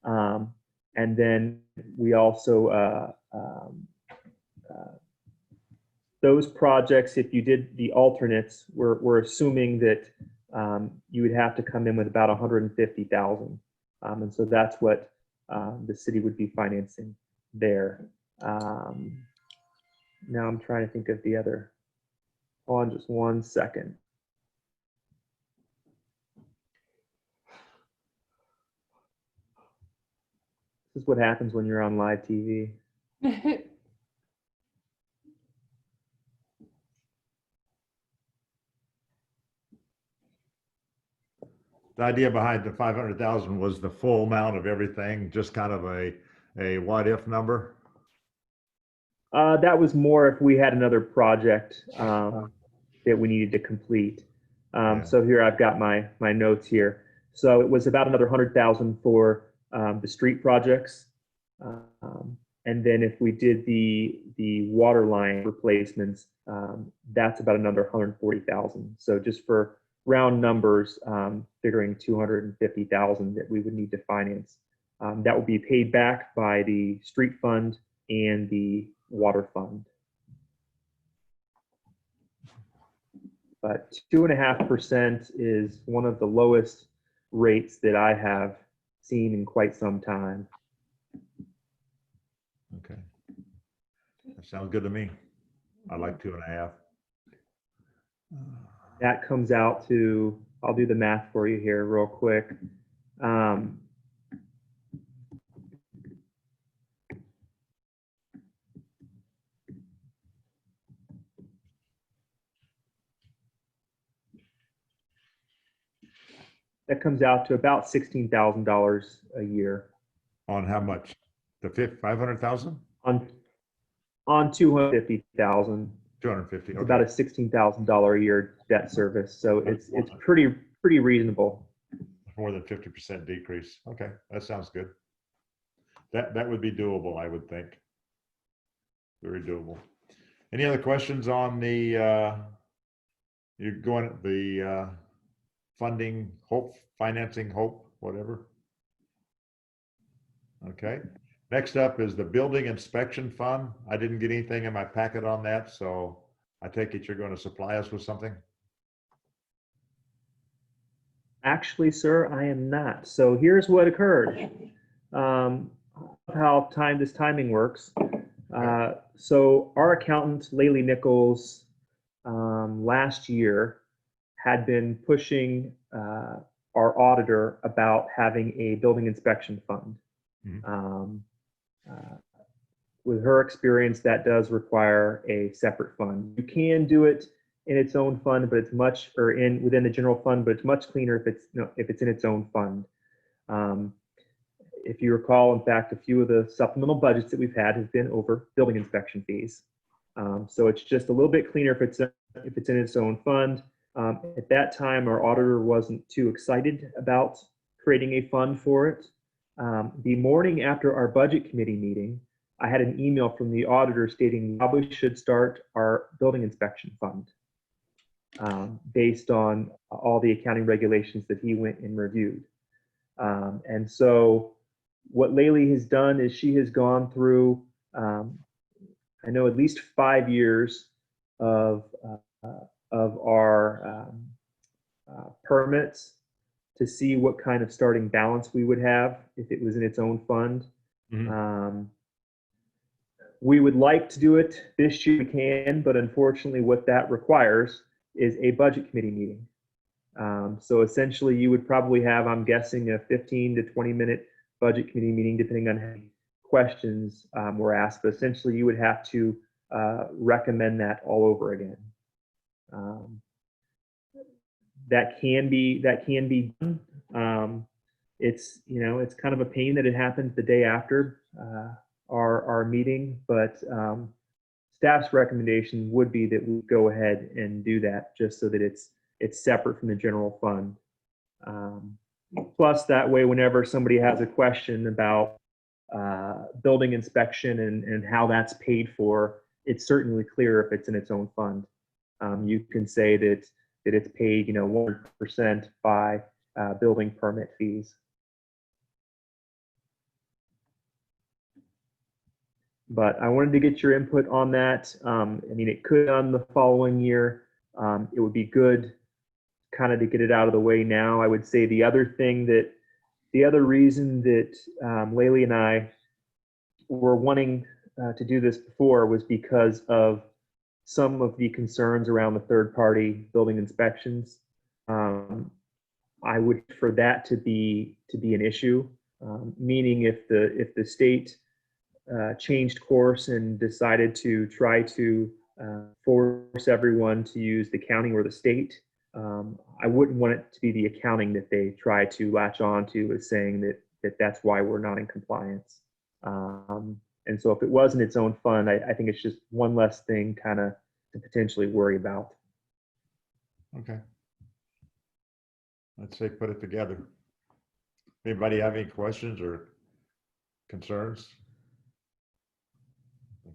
and then we also, those projects, if you did the alternates, we're assuming that you would have to come in with about 150,000. And so that's what the city would be financing there. Now I'm trying to think of the other. Hold on just 1 second. This is what happens when you're on live TV. The idea behind the 500,000 was the full amount of everything, just kind of a what if number. That was more if we had another project that we needed to complete. So here I've got my notes here. So it was about another 100,000 for the street projects. And then if we did the water line replacements, that's about another 140,000. So just for round numbers, figuring 250,000 that we would need to finance. That will be paid back by the street fund and the water fund. But 2.5% is one of the lowest rates that I have seen in quite some time. Okay. That sounds good to me. I like 2.5. That comes out to, I'll do the math for you here real quick. That comes out to about $16,000 a year. On how much? The 500,000? On 250,000. 250. Okay. About a $16,000 a year debt service. So it's pretty reasonable. More than 50% decrease. Okay, that sounds good. That would be doable, I would think. very doable. Any other questions on the, you're going, the funding, hope, financing, hope, whatever? Okay. Next up is the Building Inspection Fund. I didn't get anything in my packet on that, so I take it you're going to supply us with something? Actually, sir, I am not. So here's what occurred. How this timing works. So our accountant, Laylee Nichols, last year had been pushing our auditor about having a building inspection fund. With her experience, that does require a separate fund. You can do it in its own fund, but it's much, or within the general fund, but it's much cleaner if it's in its own fund. If you recall, in fact, a few of the supplemental budgets that we've had have been over building inspection fees. So it's just a little bit cleaner if it's in its own fund. At that time, our auditor wasn't too excited about creating a fund for it. The morning after our budget committee meeting, I had an email from the auditor stating we probably should start our building inspection fund based on all the accounting regulations that he went and reviewed. And so what Laylee has done is she has gone through, I know, at least 5 years of our permits to see what kind of starting balance we would have if it was in its own fund. We would like to do it this year, we can, but unfortunately what that requires is a budget committee meeting. So essentially you would probably have, I'm guessing, a 15 to 20 minute budget committee meeting, depending on how many questions were asked, but essentially you would have to recommend that all over again. That can be done. It's, you know, it's kind of a pain that it happens the day after our meeting, but staff's recommendation would be that we go ahead and do that, just so that it's separate from the general fund. Plus, that way, whenever somebody has a question about building inspection and how that's paid for, it's certainly clear if it's in its own fund. You can say that it's paid, you know, 100% by building permit fees. But I wanted to get your input on that. I mean, it could on the following year. It would be good kind of to get it out of the way now. I would say the other reason that Laylee and I were wanting to do this before was because of some of the concerns around the third-party building inspections. I would for that to be an issue, meaning if the state changed course and decided to try to force everyone to use the county or the state, I wouldn't want it to be the accounting that they try to latch on to as saying that that's why we're not in compliance. And so if it was in its own fund, I think it's just one less thing kind of to potentially worry about. Okay. Let's say put it together. Anybody have any questions or concerns?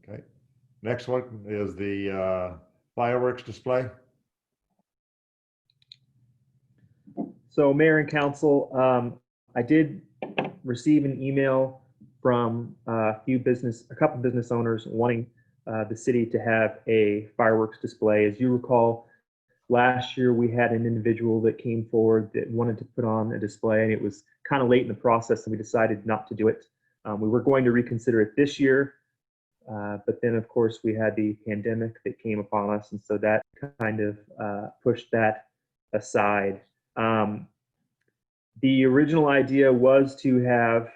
Okay. Next one is the fireworks display. So Mayor and Council, I did receive an email from a couple business owners wanting the city to have a fireworks display. As you recall, last year we had an individual that came forward that wanted to put on a display, and it was kind of late in the process, and we decided not to do it. We were going to reconsider it this year, but then of course we had the pandemic that came upon us, and so that kind of pushed that aside. The original idea was to have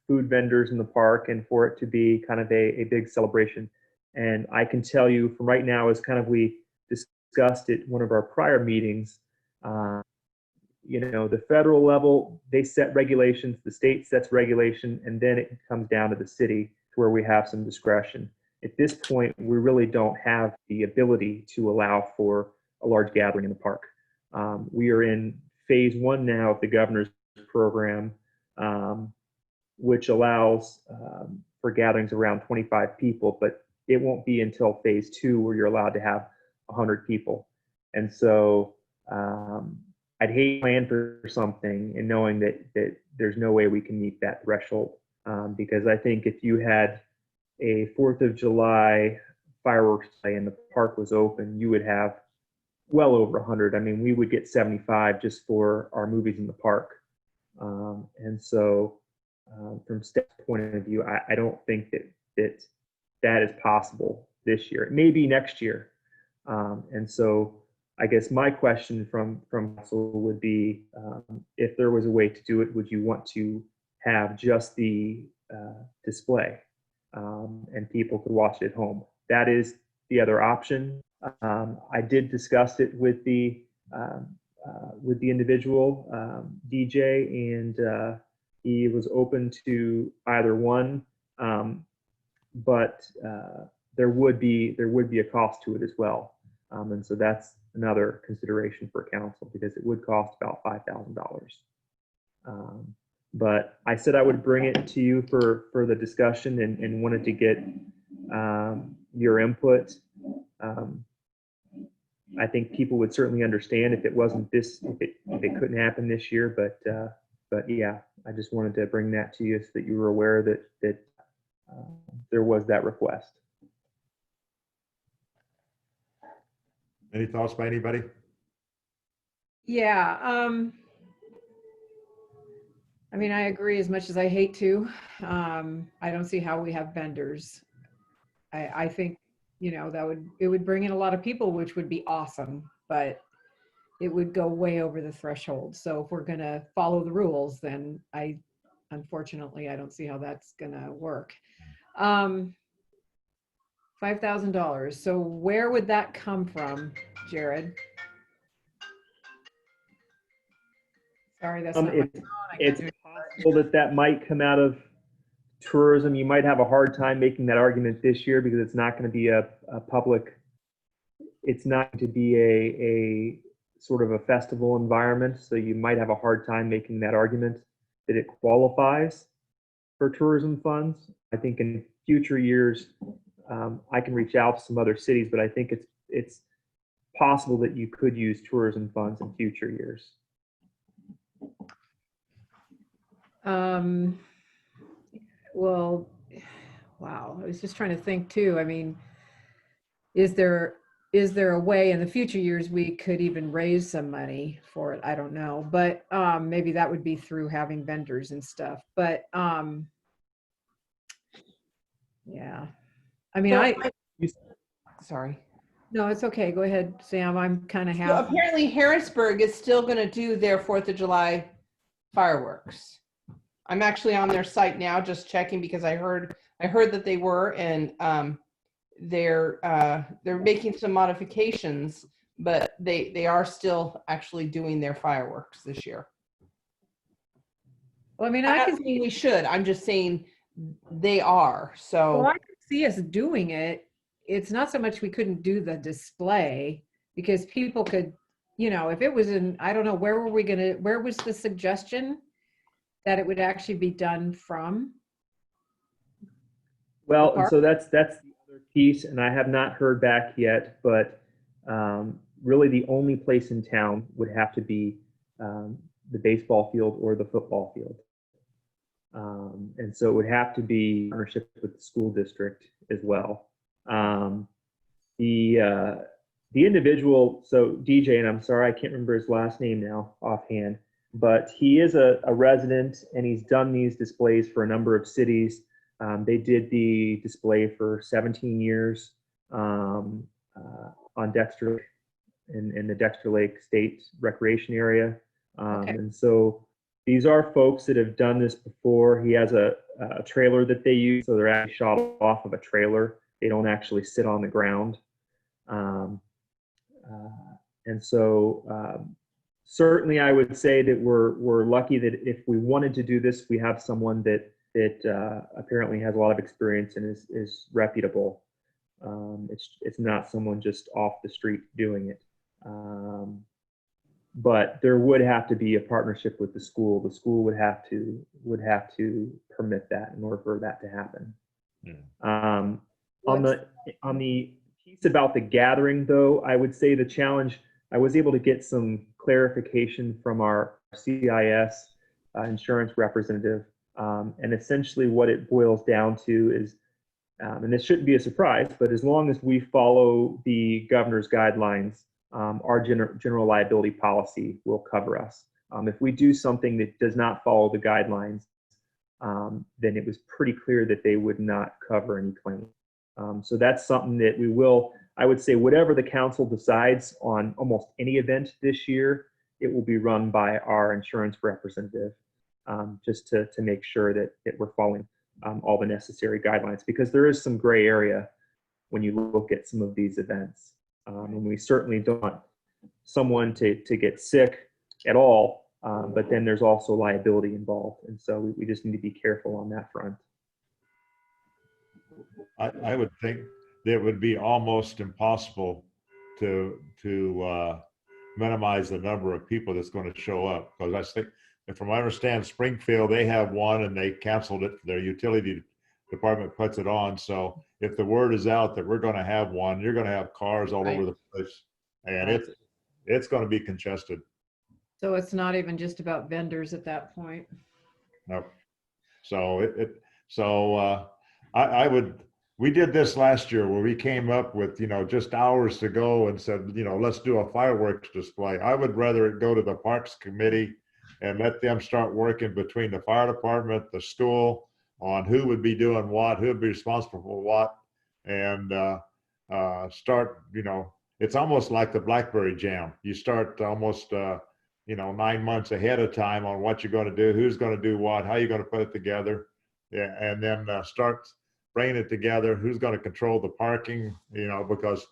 food vendors in the park and for it to be kind of a big celebration. And I can tell you from right now, as kind of we discussed at one of our prior meetings, you know, the federal level, they set regulations, the state sets regulation, and then it comes down to the city to where we have some discretion. At this point, we really don't have the ability to allow for a large gathering in the park. We are in phase 1 now of the governor's program, which allows for gatherings around 25 people, but it won't be until phase 2 where you're allowed to have 100 people. And so I'd hate to plan for something and knowing that there's no way we can meet that threshold. Because I think if you had a 4th of July fireworks display and the park was open, you would have well over 100. I mean, we would get 75 just for our movies in the park. And so from staff's point of view, I don't think that is possible this year. It may be next year. And so I guess my question from council would be, if there was a way to do it, would you want to have just the display and people could watch it at home? That is the other option. I did discuss it with the individual DJ, and he was open to either one, but there would be a cost to it as well, and so that's another consideration for council, because it would cost about $5,000. But I said I would bring it to you for the discussion, and wanted to get your input. I think people would certainly understand if it wasn't this, if it couldn't happen this year. But yeah, I just wanted to bring that to you so that you were aware that there was that request. Any thoughts by anybody? Yeah, I mean, I agree as much as I hate to. I don't see how we have vendors. I think, you know, it would bring in a lot of people, which would be awesome, but it would go way over the threshold. So if we're gonna follow the rules, then unfortunately, I don't see how that's gonna work. $5,000. So where would that come from, Jared? Sorry, that's not my phone. I can't It's do it. possible that might come out of tourism. You might have a hard time making that argument this year because it's not going to be a public, it's not going to be a sort of a festival environment. So you might have a hard time making that argument that it qualifies for tourism funds. I think in future years, I can reach out to some other cities, but I think it's possible that you could use tourism funds in future years. Well, wow. I was just trying to think too. I mean, is there a way in the future years we could even raise some money for it? I don't know, but maybe that would be through having vendors and stuff. But yeah, I mean, Sorry. no, it's okay. Go ahead, Sam. I'm kind of So half. apparently Harrisburg is still going to do their 4th of July fireworks. I'm actually on their site now, just checking, because I heard that they were, and they're making some modifications, but they are still actually doing their fireworks this year. Well, I mean, I'm I not can saying we should. I'm just saying they are. So Well, I could see us doing it. It's not so much we couldn't do the display, because people could, you know, if it was I don't know, where was the suggestion that it would actually be done from? Well, and park? so that's the other piece, and I have not heard back yet, but really the only place in town would have to be the baseball field or the football field. And so it would have to be in partnership with the school district as well. The individual, so DJ, and I'm sorry, I can't remember his last name now offhand, but he is a resident, and he's done these displays for a number of cities. They did the display for 17 years on Dexter, in the Dexter Lake State Recreation Area. Okay. And so these are folks that have done this before. He has a trailer that they use, so they're actually shot off of a trailer. They don't actually sit on the ground. And so certainly I would say that we're lucky that if we wanted to do this, we have someone that apparently has a lot of experience and is reputable. It's not someone just off the street doing it. But there would have to be a partnership with the school. The school would have to permit that in order for that to happen. On the piece about the gathering, though, I would say the challenge, I was able to get some clarification from our CIS insurance representative. And essentially what it boils down to is, and this shouldn't be a surprise, but as long as we follow the governor's guidelines, our general liability policy will cover us. If we do something that does not follow the guidelines, then it was pretty clear that they would not cover any claim. So that's something that we will, I would say, whatever the council decides on almost any event this year, it will be run by our insurance representative, just to make sure that we're following all the necessary guidelines, because there is some gray area when you look at some of these events. And we certainly don't want someone to get sick at all, but then there's also liability involved. And so we just need to be careful on that front. I would think that it would be almost impossible to minimize the number of people that's going to show up, because I think, and from what I understand, Springfield, they have one and they canceled it. Their utility department puts it on. So if the word is out that we're going to have one, you're going to have cars all over the place, and it's going to be congested. So it's not even just about vendors at that point. No. So we did this last year where we came up with, just hours to go and said, let's do a fireworks display. I would rather it go to the Parks Committee and let them start working between the fire department, the school, on who would be doing what, who would be responsible for what, and start, it's almost like the Blackberry Jam. You start almost, 9 months ahead of time on what you're going to do, who's going to do what, how you're going to put it together, and then start bringing it together, who's going to control the parking, because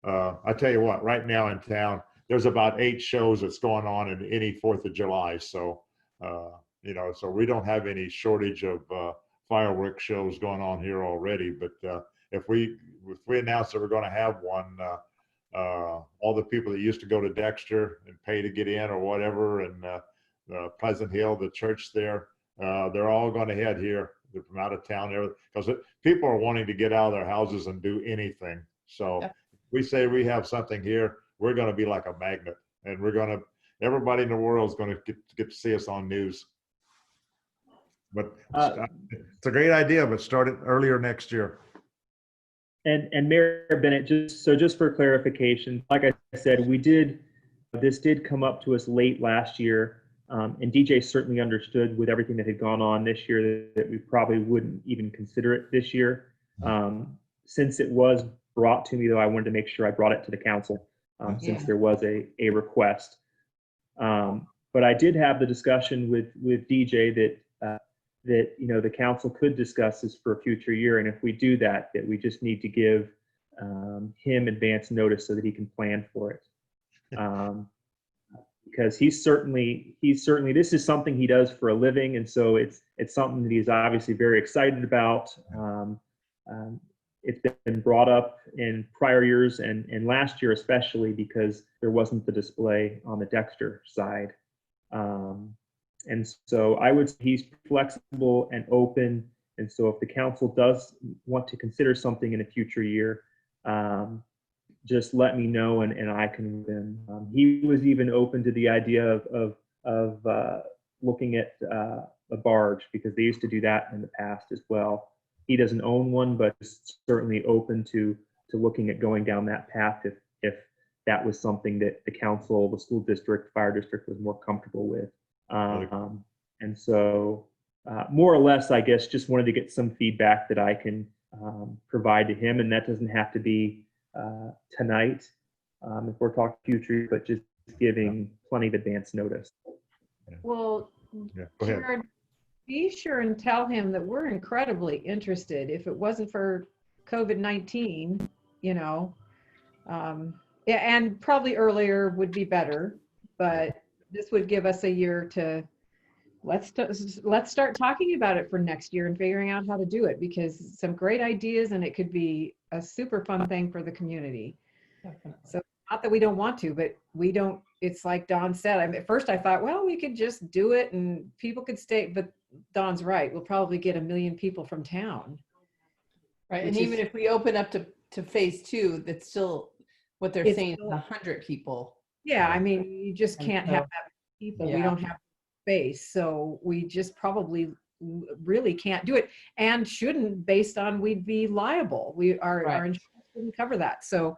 I tell you what, right now in town, there's about 8 shows that's going on in any 4th of July. So, so we don't have any shortage of fireworks shows going on here already. But if we announce that we're going to have one, all the people that used to go to Dexter and pay to get in or whatever, and Pleasant Hill, the church there, they're all going to head here. They're from out of town, because people are wanting to get out of their houses and do anything. So if we say we have something here, we're going to be like a magnet, and everybody in the world is going to get to see us on news. But it's a great idea, but start it earlier next year. And Mayor Bennett, just for clarification, like I said, this did come up to us late last year, and DJ certainly understood with everything that had gone on this year that we probably wouldn't even consider it this year. Since it was brought to me, though, I wanted to make sure I brought it to the council, since there was a request. But I did have the discussion with DJ that the council could discuss this for a future year, and if we do that we just need to give him advance notice so that he can plan for it. Because he's certainly this is something he does for a living, and so it's something that he's obviously very excited about. It's been brought up in prior years and last year especially, because there wasn't the display on the Dexter side. And so I would say he's flexible and open. And so if the council does want to consider something in a future year, just let me know and I can then. He was even open to the idea of looking at a barge, because they used to do that in the past as well. He doesn't own one, but is certainly open to looking at going down that path if that was something that the council, the school district, fire district was more comfortable with. And so more or less, I guess, just wanted to get some feedback that I can provide to him, and that doesn't have to be tonight if we're talking future, but just giving plenty of advance notice. Well, Yeah, go ahead. Jared, be sure and tell him that we're incredibly interested. If it wasn't for COVID-19, and probably earlier would be better, but this would give us a year to let's start talking about it for next year and figuring out how to do it, because some great ideas, and it could be a super fun thing for the community. So not that we don't want to, but we don't, it's like Don said, at first I thought, well, we could just do it and people could stay, but Don's right. We'll probably get 1 million people from town. Right, and Which even is- if we open up to phase two, that's still, what they're It's saying is still- 100 people. Yeah, I mean, you just And can't so- have that many people. We Yeah. don't have space, so we just probably really can't do it and shouldn't based on we'd be liable. Our Right. insurance wouldn't cover that. So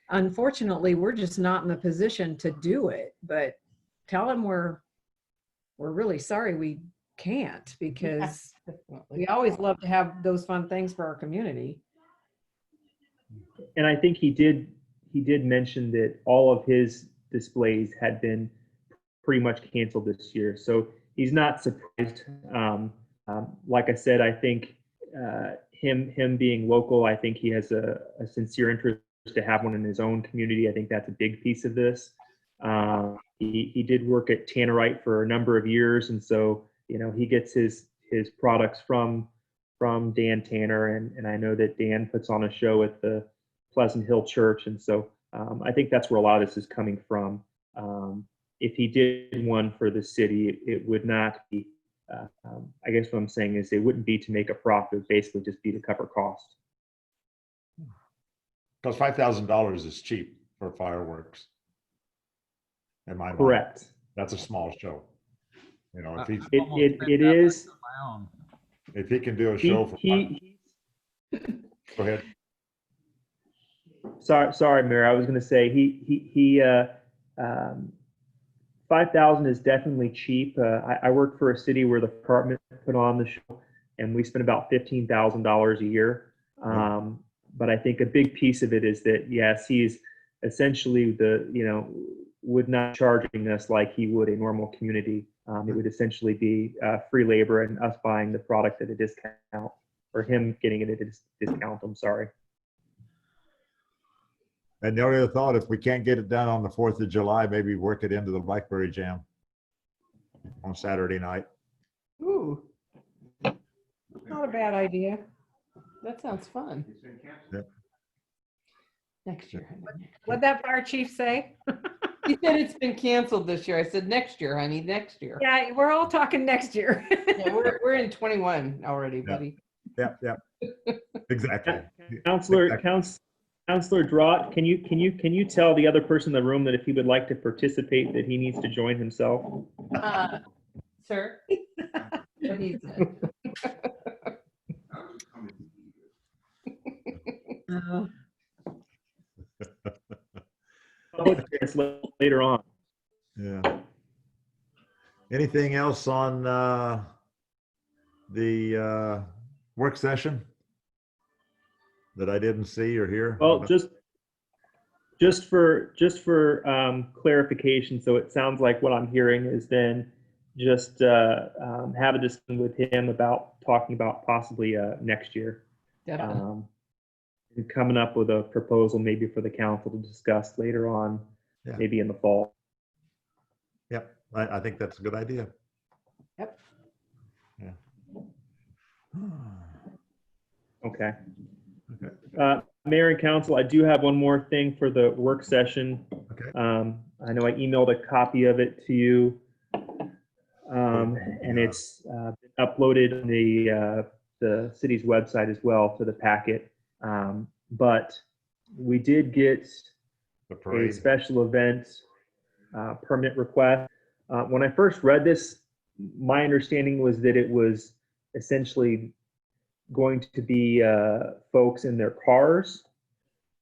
unfortunately, we're just not in the position to do it, but tell them we're really sorry we can't because Definitely. we always love to have those fun things for our community. And I think he did mention that all of his displays had been pretty much canceled this year. So he's not surprised. Like I said, I think him being local, I think he has a sincere interest to have one in his own community. I think that's a big piece of this. He did work at Tannerite for a number of years, and so he gets his products from Dan Tanner, and I know that Dan puts on a show at the Pleasant Hill Church, and so I think that's where a lot of this is coming from. If he did one for the city, it would not be. I guess what I'm saying is it wouldn't be to make a profit; it would basically just be to cover costs. Because $5,000 is cheap for fireworks. In my mind. Correct. That's a small show. If he's, It is. if he can do a He, show for, he, go ahead. sorry, Mayor. I was going to say he 5,000 is definitely cheap. I work for a city where the department put on the show, and we spend about $15,000 a year. But I think a big piece of it is that yes, he's essentially would not charging us like he would a normal community. It would essentially be free labor and us buying the product at a discount, or him getting it at a discount. I'm sorry. And the only other thought, if we can't get it done on the 4th of July, maybe work it into the Blackberry Jam on Saturday night. Ooh, Not a bad idea. that sounds fun. Yep. Next year. What'd that fire chief say? He said it's been canceled this year. I said next year, honey, next year. Yeah, we're all talking next year. Yeah, we're in 21 already, Yeah. buddy. Yeah. Exactly. Counselor Drott, can you tell the other person in the room that if he would like to participate, that he needs to join himself? Sir? What he said. Public comments later on. Yeah. Anything else on the work session that I didn't see or hear? Well, just for clarification, so it sounds like what I'm hearing is then just have a discussion with him about talking about possibly next year. Definitely. And coming up with a proposal maybe for the council to discuss later on, Yeah. maybe in the fall. Yep, I think that's a good idea. Yep. Yeah. Okay. Okay. Mayor and council, I do have one more thing for the work session. Okay. I know I emailed a copy of it to you. And it's been uploaded on the city's website as well to the packet. But we did get The a parade. special event permit request. When I first read this, my understanding was that it was essentially going to be folks in their cars.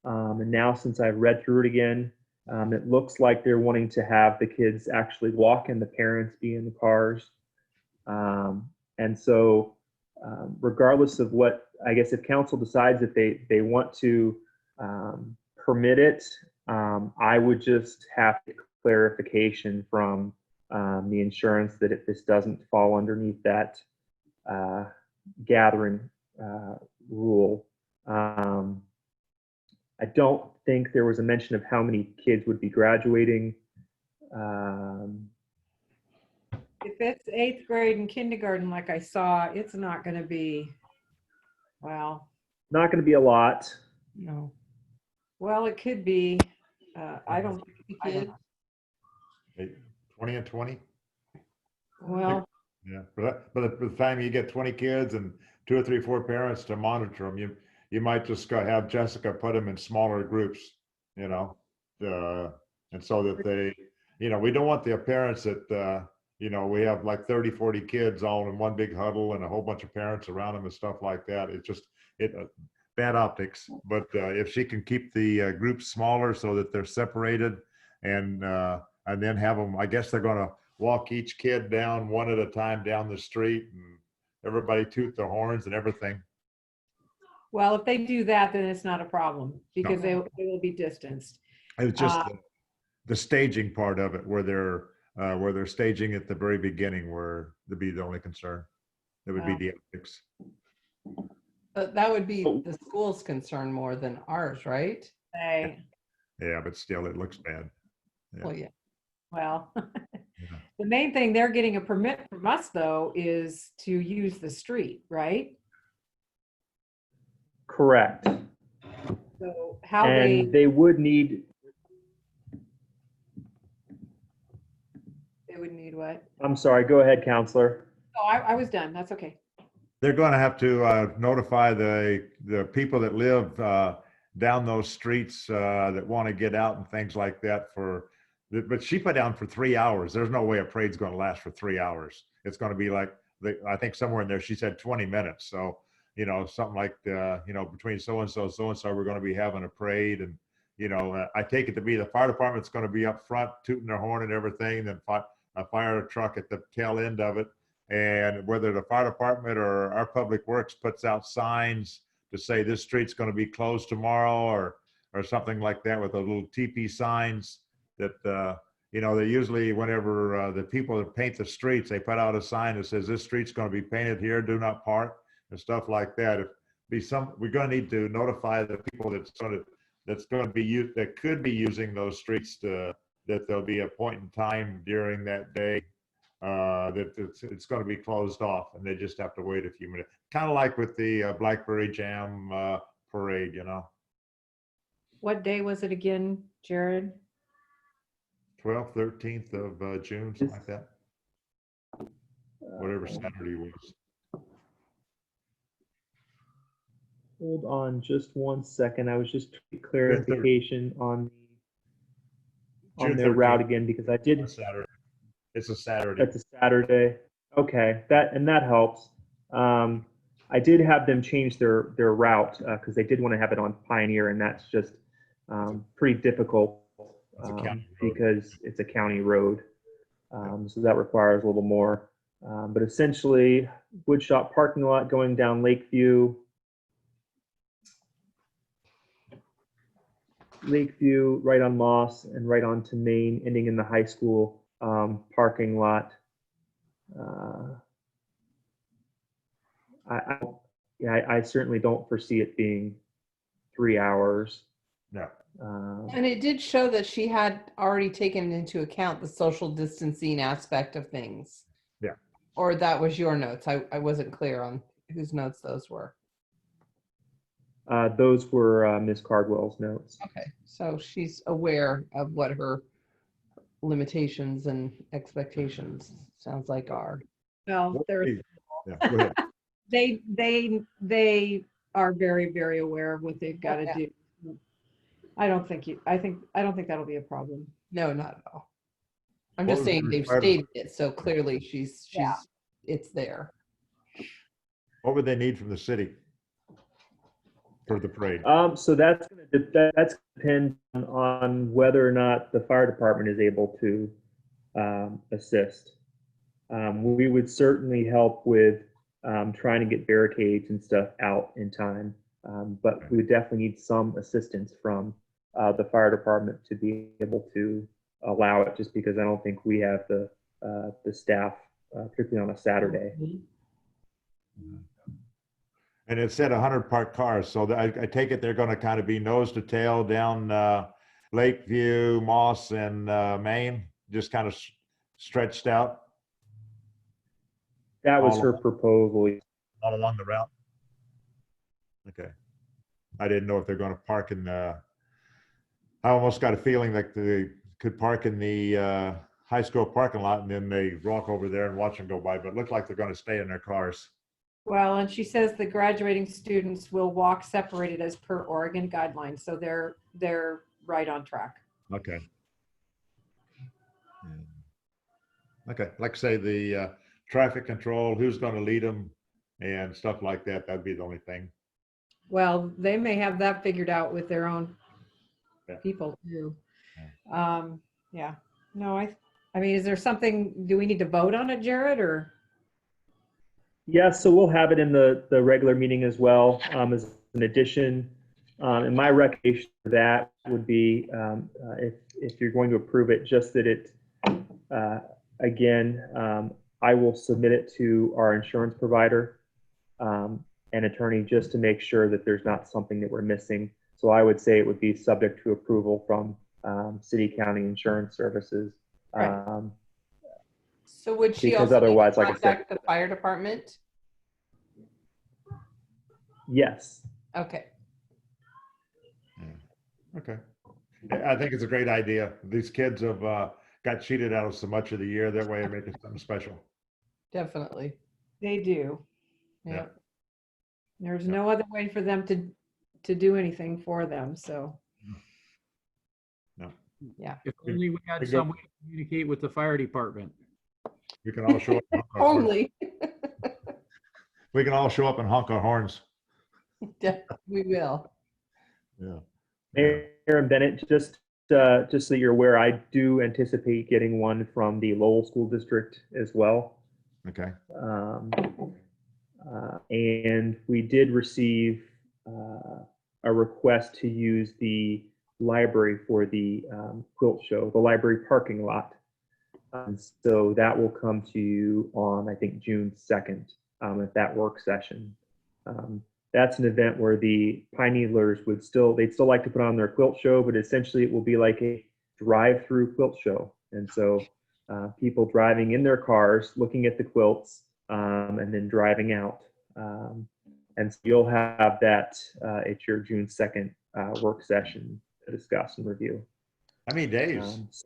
And now since I've read through it again, it looks like they're wanting to have the kids actually walk and the parents be in the cars. And so regardless of what, I guess if council decides that they want to permit it, I would just have clarification from the insurance that if this doesn't fall underneath that gathering rule. I don't think there was a mention of how many kids would be graduating. If it's 8th grade and kindergarten, like I saw, it's not going to be, well, Not going to be a lot. No. well, it could be. I don't Kids. 20 and 20? well, Yeah, but by the time you get 20 kids and 2 or 3, 4 parents to monitor them, you might just go have Jessica put them in smaller groups, you know, and so that they, you know, we don't want the appearance that, you know, we have like 30, 40 kids all in one big huddle and a whole bunch of parents around them and stuff like that. It just, bad optics. But if she can keep the groups smaller so that they're separated and then have them, I guess they're going to walk each kid down one at a time down the street and everybody toot their horns and everything. Well, if they do that, then it's not a problem because they will be distanced. It's just the staging part of it where they're staging at the very beginning where that'd be the only concern. It would be Wow. the optics. That would be the school's concern more than ours, right? They, Yeah, but still it looks bad. Yeah. Well, yeah. well, Yeah. the main thing they're getting a permit from us though is to use the street, right? Correct. So how And they would need, they would need what? I'm sorry, go ahead, Counselor. Oh, I was done. That's okay. They're going to have to notify the people that live down those streets that want to get out and things like that but she put down for 3 hours. There's no way a parade's going to last for 3 hours. It's going to be like, I think somewhere in there, she said 20 minutes. So, you know, something like, you know, between so-and-so, we're going to be having a parade. And, you know, I take it to be the fire department's going to be up front tooting their horn and everything, then a fire truck at the tail end of it. And whether the fire department or our public works puts out signs to say this street's going to be closed tomorrow or something like that with a little TP signs that, you know, they usually, whenever the people that paint the streets, they put out a sign that says this street's going to be painted here, do not park and stuff like that. We're going to need to notify the people that could be using those streets that there'll be a point in time during that day that it's going to be closed off and they just have to wait a few minutes. Kind of like with the Blackberry Jam parade, you know. What day was it again, Jared? 12th, 13th of June, something like that. Whatever Saturday was. Hold on just one second. I was just trying to clarification on June their route 13th. again because I did. Saturday. It's a Saturday. That's a Saturday. Okay, that helps. I did have them change their route because they did want to have it on Pioneer, and that's just pretty difficult It's a county road. because it's a county road. So that requires a little more. But essentially, Woodshop parking lot going down Lakeview. Lakeview, right on Moss, and right on to Main, ending in the high school parking lot. I certainly don't foresee it being 3 hours. No. And it did show that she had already taken into account the social distancing aspect of things. Yeah. Or that was your notes. I wasn't clear on whose notes those were. Those were Ms. Cardwell's notes. Okay, so she's aware of what her limitations and expectations sounds like are. Well, they're, Yeah, go ahead. they are very, very aware of what they've got to Yeah. do. I don't think that'll be a problem. No, not at all. I'm What just was the saying they've requirement? stated it, so clearly Yeah. it's there. What would they need from the city for the parade? So that's going to depend on whether or not the fire department is able to assist. We would certainly help with trying to get barricades and stuff out in time, but we would definitely need some assistance from the fire department to be able to allow it. Just because I don't think we have the staff, particularly on a Saturday. And it said 100 parked cars, so I take it they're going to kind of be nose to tail down Lakeview, Moss, and Main, just kind of stretched out That was All her proposal. all along the route. Okay. I didn't know if they're going to park in the. I almost got a feeling like they could park in the high school parking lot and then they walk over there and watch them go by, but it looked like they're going to stay in their cars. Well, and she says the graduating students will walk separated as per Oregon guidelines, so they're right on track. Okay. Yeah. Okay, like I say, the traffic control, who's gonna lead them and stuff like that, that'd be the only thing. Well, they may have that figured out with their own Yeah. people too. Yeah, no, I mean, is there something, do we need to vote on it, Jared, or? Yeah, so we'll have it in the regular meeting as well, as an addition. And my recommendation for that would be, if you're going to approve it, just that it, again, I will submit it to our insurance provider and attorney just to make sure that there's not something that we're missing. So I would say it would be subject to approval from city, county insurance services. Right. So would she Because also need to otherwise, like I said- contact the fire department? Yes. Okay. Okay. I think it's a great idea. These kids have got cheated out of so much of the year. That way, it makes it something special. Definitely. They do. Yeah. Yeah. There's no other way for them to do anything for them, so. No, If only we had We go- some way to communicate with the fire department. we can all show up. and honk our horns. Only. We can all show up and honk our horns. We will. Yeah. Mayor and Bennett, just so you're aware, I do anticipate getting one from the Lowell School District as well. Okay. And we did receive a request to use the library for the quilt show, the library parking lot. So that will come to you on, I think, June 2nd at that work session. That's an event where the Pine Needlers they'd still like to put on their quilt show, but essentially it will be like a drive-through quilt show. And so people driving in their cars, looking at the quilts, and then driving out. And so you'll have that at your June 2nd work session to discuss and review. How many days?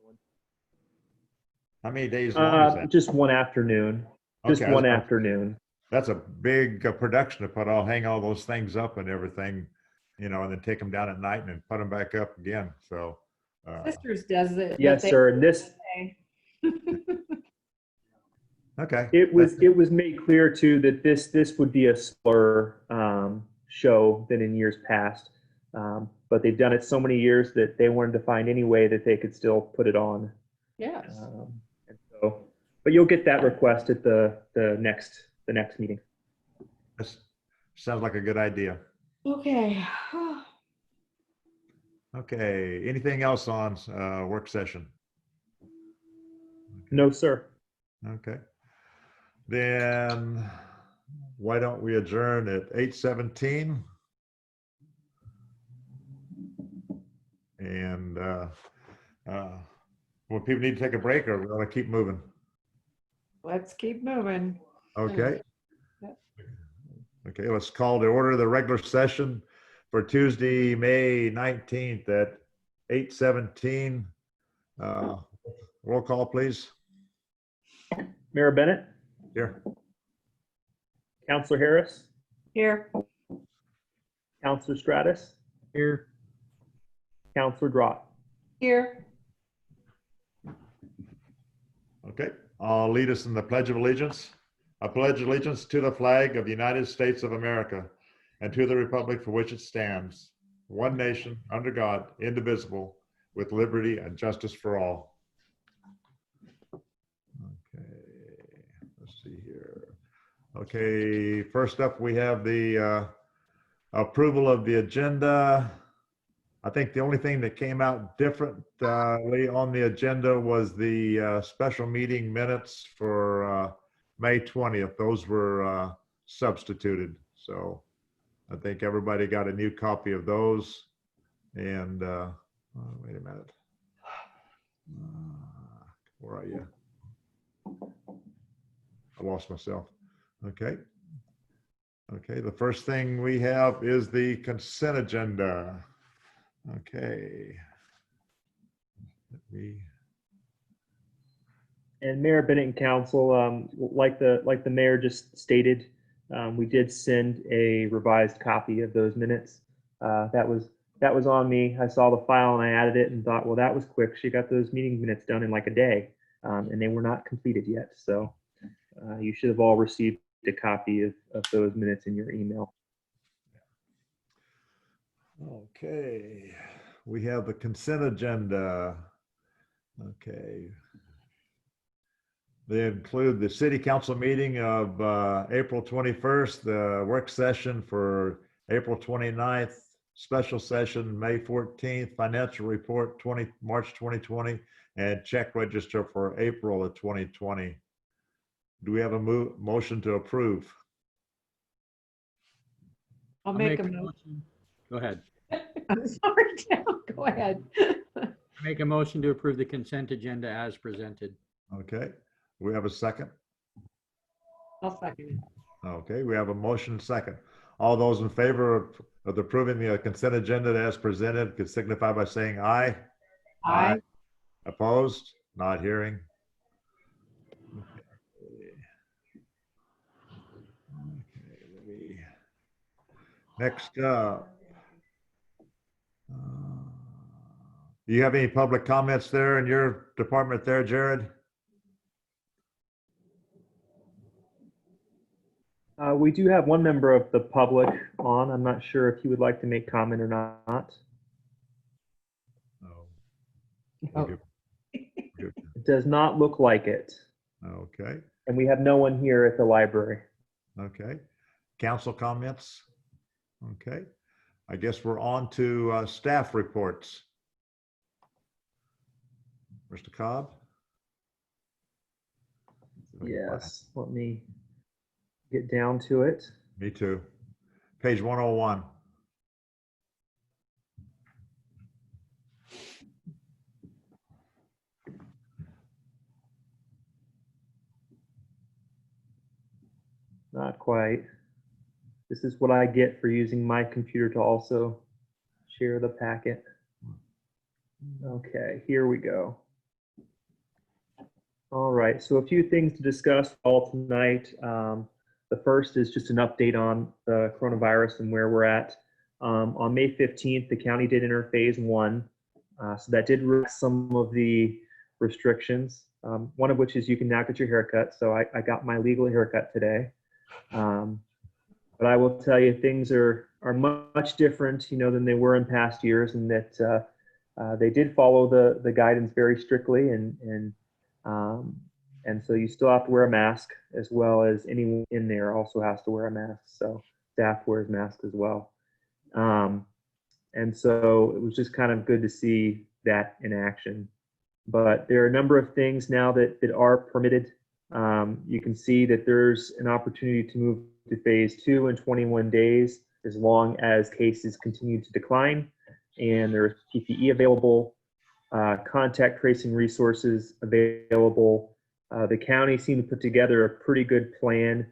How many days long is that? Just one afternoon. Just Okay, one that's- afternoon. That's a big production to put. I'll hang all those things up and everything, and then take them down at night and then put them back up again. So, Sisters does it. but Yes, they sir. And this, say- okay. it was made clear too that this would be a slower show than in years past. But they've done it so many years that they wanted to find any way that they could still put it on. Yes. And so, but you'll get that request at the next meeting. That sounds like a good idea. Okay. Okay. Anything else on work session? No, sir. Okay. Then why don't we adjourn at 8:17? And well, people need to take a break, or we want to keep moving? Let's keep moving. Okay. Yep. Okay, let's call to order the regular session for Tuesday, May 19th at 8:17. Roll call, please. Mayor Bennett, Here. Counselor Harris, Here. Counselor Stratus, Here, Counselor Drott. Here. Okay, I'll lead us in the Pledge of Allegiance. I pledge allegiance to the flag of the United States of America and to the republic for which it stands, one nation, under God, indivisible, with liberty and justice for all. Okay, let's see here. Okay, first up, we have the approval of the agenda. I think the only thing that came out differently on the agenda was the special meeting minutes for May 20th. Those were substituted. So I think everybody got a new copy of those. And wait a minute. Where are you? I lost myself. Okay. Okay, the first thing we have is the consent agenda. Okay. Let me, And Mayor Bennett and Council, like the mayor just stated, We did send a revised copy of those minutes. That was on me. I saw the file and I added it and thought, well, that was quick. She got those meeting minutes done in like a day, and they were not completed yet. So you should have all received a copy of those minutes in your email. Okay, we have the consent agenda. Okay. They include the city council meeting of April 21st, the work session for April 29th, special session May 14th, financial report March 2020, and check register for April of 2020. Do we have a motion to approve? I'll I'll make a a motion. motion. Go ahead. I'm sorry, Tim. Go ahead. I make a motion to approve the consent agenda as presented. Okay, we have a second. I'll second it. Okay, we have a motion second. All those in favor of approving the consent agenda as presented could signify by saying aye. Aye. Opposed? Not hearing. Next up. Do you have any public comments there in your department there, Jared? We do have one member of the public on. I'm not sure if you would like to make comment or not. No. Oh. Okay. Good. It does not look like it. Okay, And we have no one here at the library. okay. Council comments? Okay. I guess we're on to staff reports. Mr. Cobb? Yes, let me get down to it. Me too. Page 101. Not quite. This is what I get for using my computer to also share the packet. Okay, here we go. All right, so a few things to discuss all tonight. The first is just an update on the coronavirus and where we're at. On May 15th, the county did enter phase 1. So that did relax some of the restrictions, one of which is you can now get your haircut. So I got my legal haircut today. But I will tell you, things are much different, than they were in past years, and that they did follow the guidance very strictly, and so you still have to wear a mask, as well as anyone in there also has to wear a mask. So staff wears masks as well, and so it was just kind of good to see that in action. But there are a number of things now that are permitted. You can see that there's an opportunity to move to phase 2 in 21 days, as long as cases continue to decline, and there's PPE available, contact tracing resources available. The county seemed to put together a pretty good plan.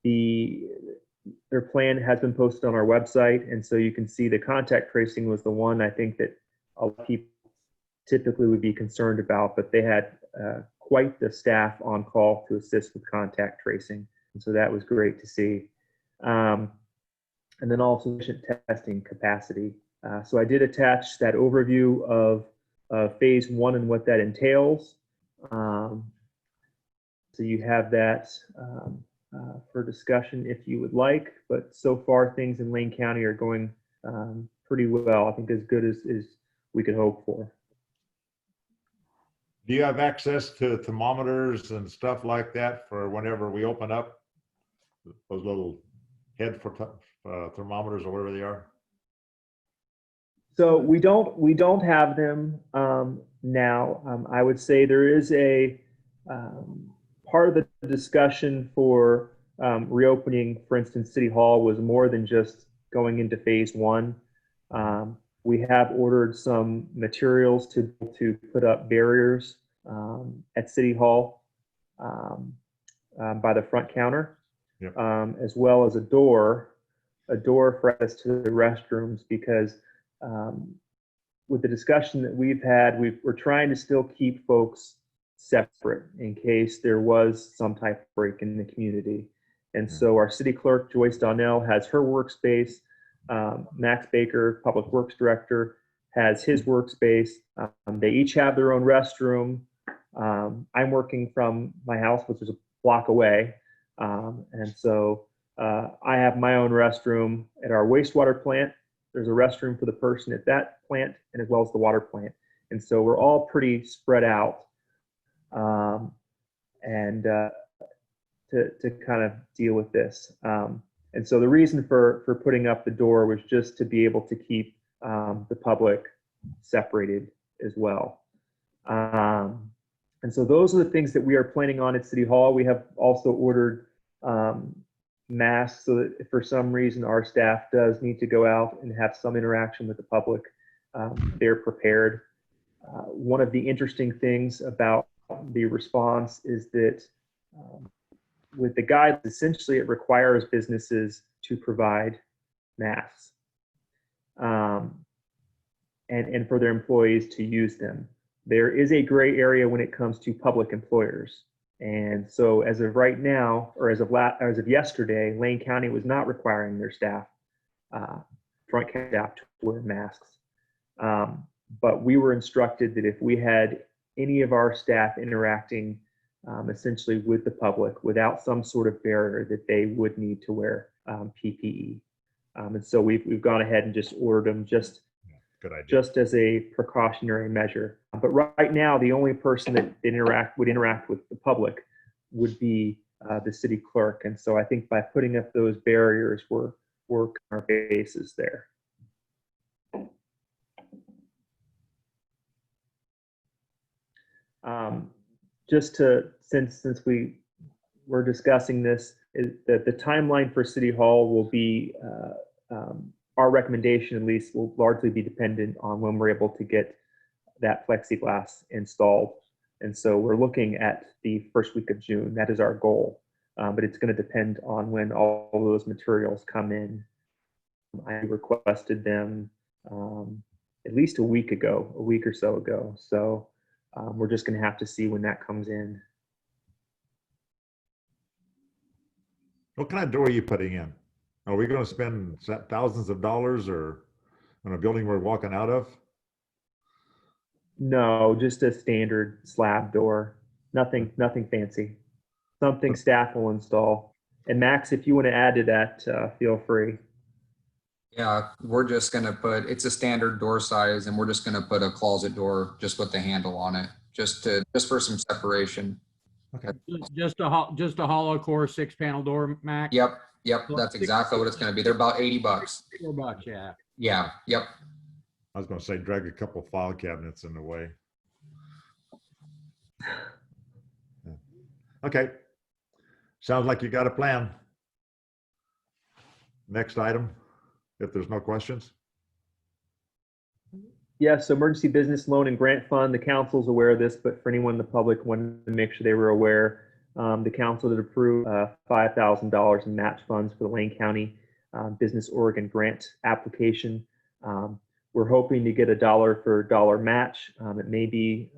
Their plan has been posted on our website, and so you can see the contact tracing was the one I think that a lot of people typically would be concerned about, but they had quite the staff on call to assist with contact tracing. And so that was great to see. And then also testing capacity. So I did attach that overview of phase 1 and what that entails. So you have that for discussion if you would like, but so far things in Lane County are going pretty well. I think as good as we could hope for. Do you have access to thermometers and stuff like that for whenever we open up? Those little head for thermometers or whatever they are? So we don't have them now. I would say there is a part of the discussion for reopening, for instance, City Hall was more than just going into phase 1. We have ordered some materials to put up barriers at City Hall by the front counter, Yep. As well as a door for us to the restrooms, because with the discussion that we've had, we're trying to still keep folks separate in case there was some type of break in the community. And so our city clerk, Joyce Donnell, has her workspace. Max Baker, Public Works Director, has his workspace. They each have their own restroom. I'm working from my house, which is a block away. And so I have my own restroom at our wastewater plant. There's a restroom for the person at that plant and as well as the water plant. And so we're all pretty spread out. To kind of deal with this. And so the reason for putting up the door was just to be able to keep the public separated as well. And so those are the things that we are planning on at City Hall. We have also ordered masks so that if for some reason our staff does need to go out and have some interaction with the public, they're prepared. One of the interesting things about the response is that with the guide, essentially it requires businesses to provide masks and for their employees to use them. There is a gray area when it comes to public employers. And so as of right now, or as of yesterday, Lane County was not requiring their staff, front county staff, to wear masks. But we were instructed that if we had any of our staff interacting essentially with the public without some sort of barrier, that they would need to wear PPE. And so we've gone ahead and just ordered them just as a precautionary measure. But right now, the only person that would interact with the public would be the city clerk. And so I think by putting up those barriers, we're covering our bases there. Since we were discussing this, is that the timeline for City Hall will be, our recommendation at least, will largely be dependent on when we're able to get that plexiglass installed. And so we're looking at the first week of June. That is our goal. But it's going to depend on when all of those materials come in. I requested them at least a week or so ago. So we're just going to have to see when that comes in. What kind of door are you putting in? Are we going to spend thousands of dollars or on a building we're walking out of? No, just a standard slab door. Nothing fancy. Something staff will install. And Max, if you want to add to that, feel free. Yeah, we're just gonna put, it's a standard door size, and we're just gonna put a closet door just with the handle on it, just for some separation. Just a hollow core 6-panel door, Mac. Yep, that's exactly what it's gonna be. They're about $80. $4, yeah. Yeah, yep. I was going to say drag a couple file cabinets in the way. Okay. Sounds like you got a plan. Next item, if there's no questions. Yes, Emergency Business Loan and Grant Fund, the council's aware of this, but for anyone in the public wanted to make sure they were aware, the council did approve $5,000 in match funds for the Lane County Business Oregon grant application. We're hoping to get a dollar for dollar match. It may be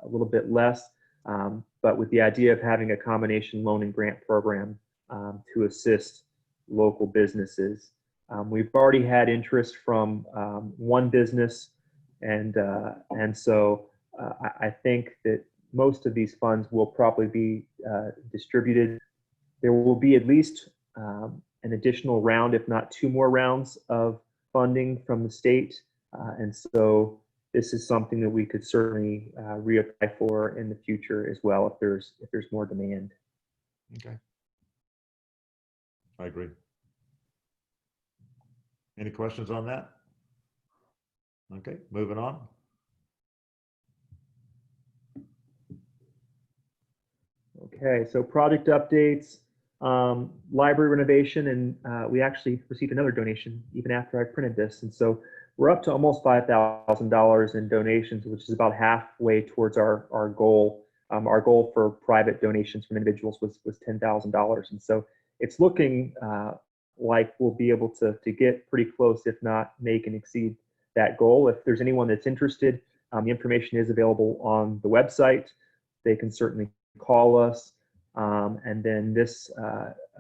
a little bit less, but with the idea of having a combination loan and grant program to assist local businesses. We've already had interest from one business, and so I think that most of these funds will probably be distributed. There will be at least an additional round, if not 2 more rounds of funding from the state. And so this is something that we could certainly reapply for in the future as well if there's more demand. Okay. I agree. Any questions on that? Okay, moving on. Okay, so project updates, library renovation, and we actually received another donation even after I printed this. And so we're up to almost $5,000 in donations, which is about halfway towards our goal. Our goal for private donations from individuals was $10,000. And so it's looking like we'll be able to get pretty close, if not make and exceed that goal. If there's anyone that's interested, the information is available on the website. They can certainly call us. And then this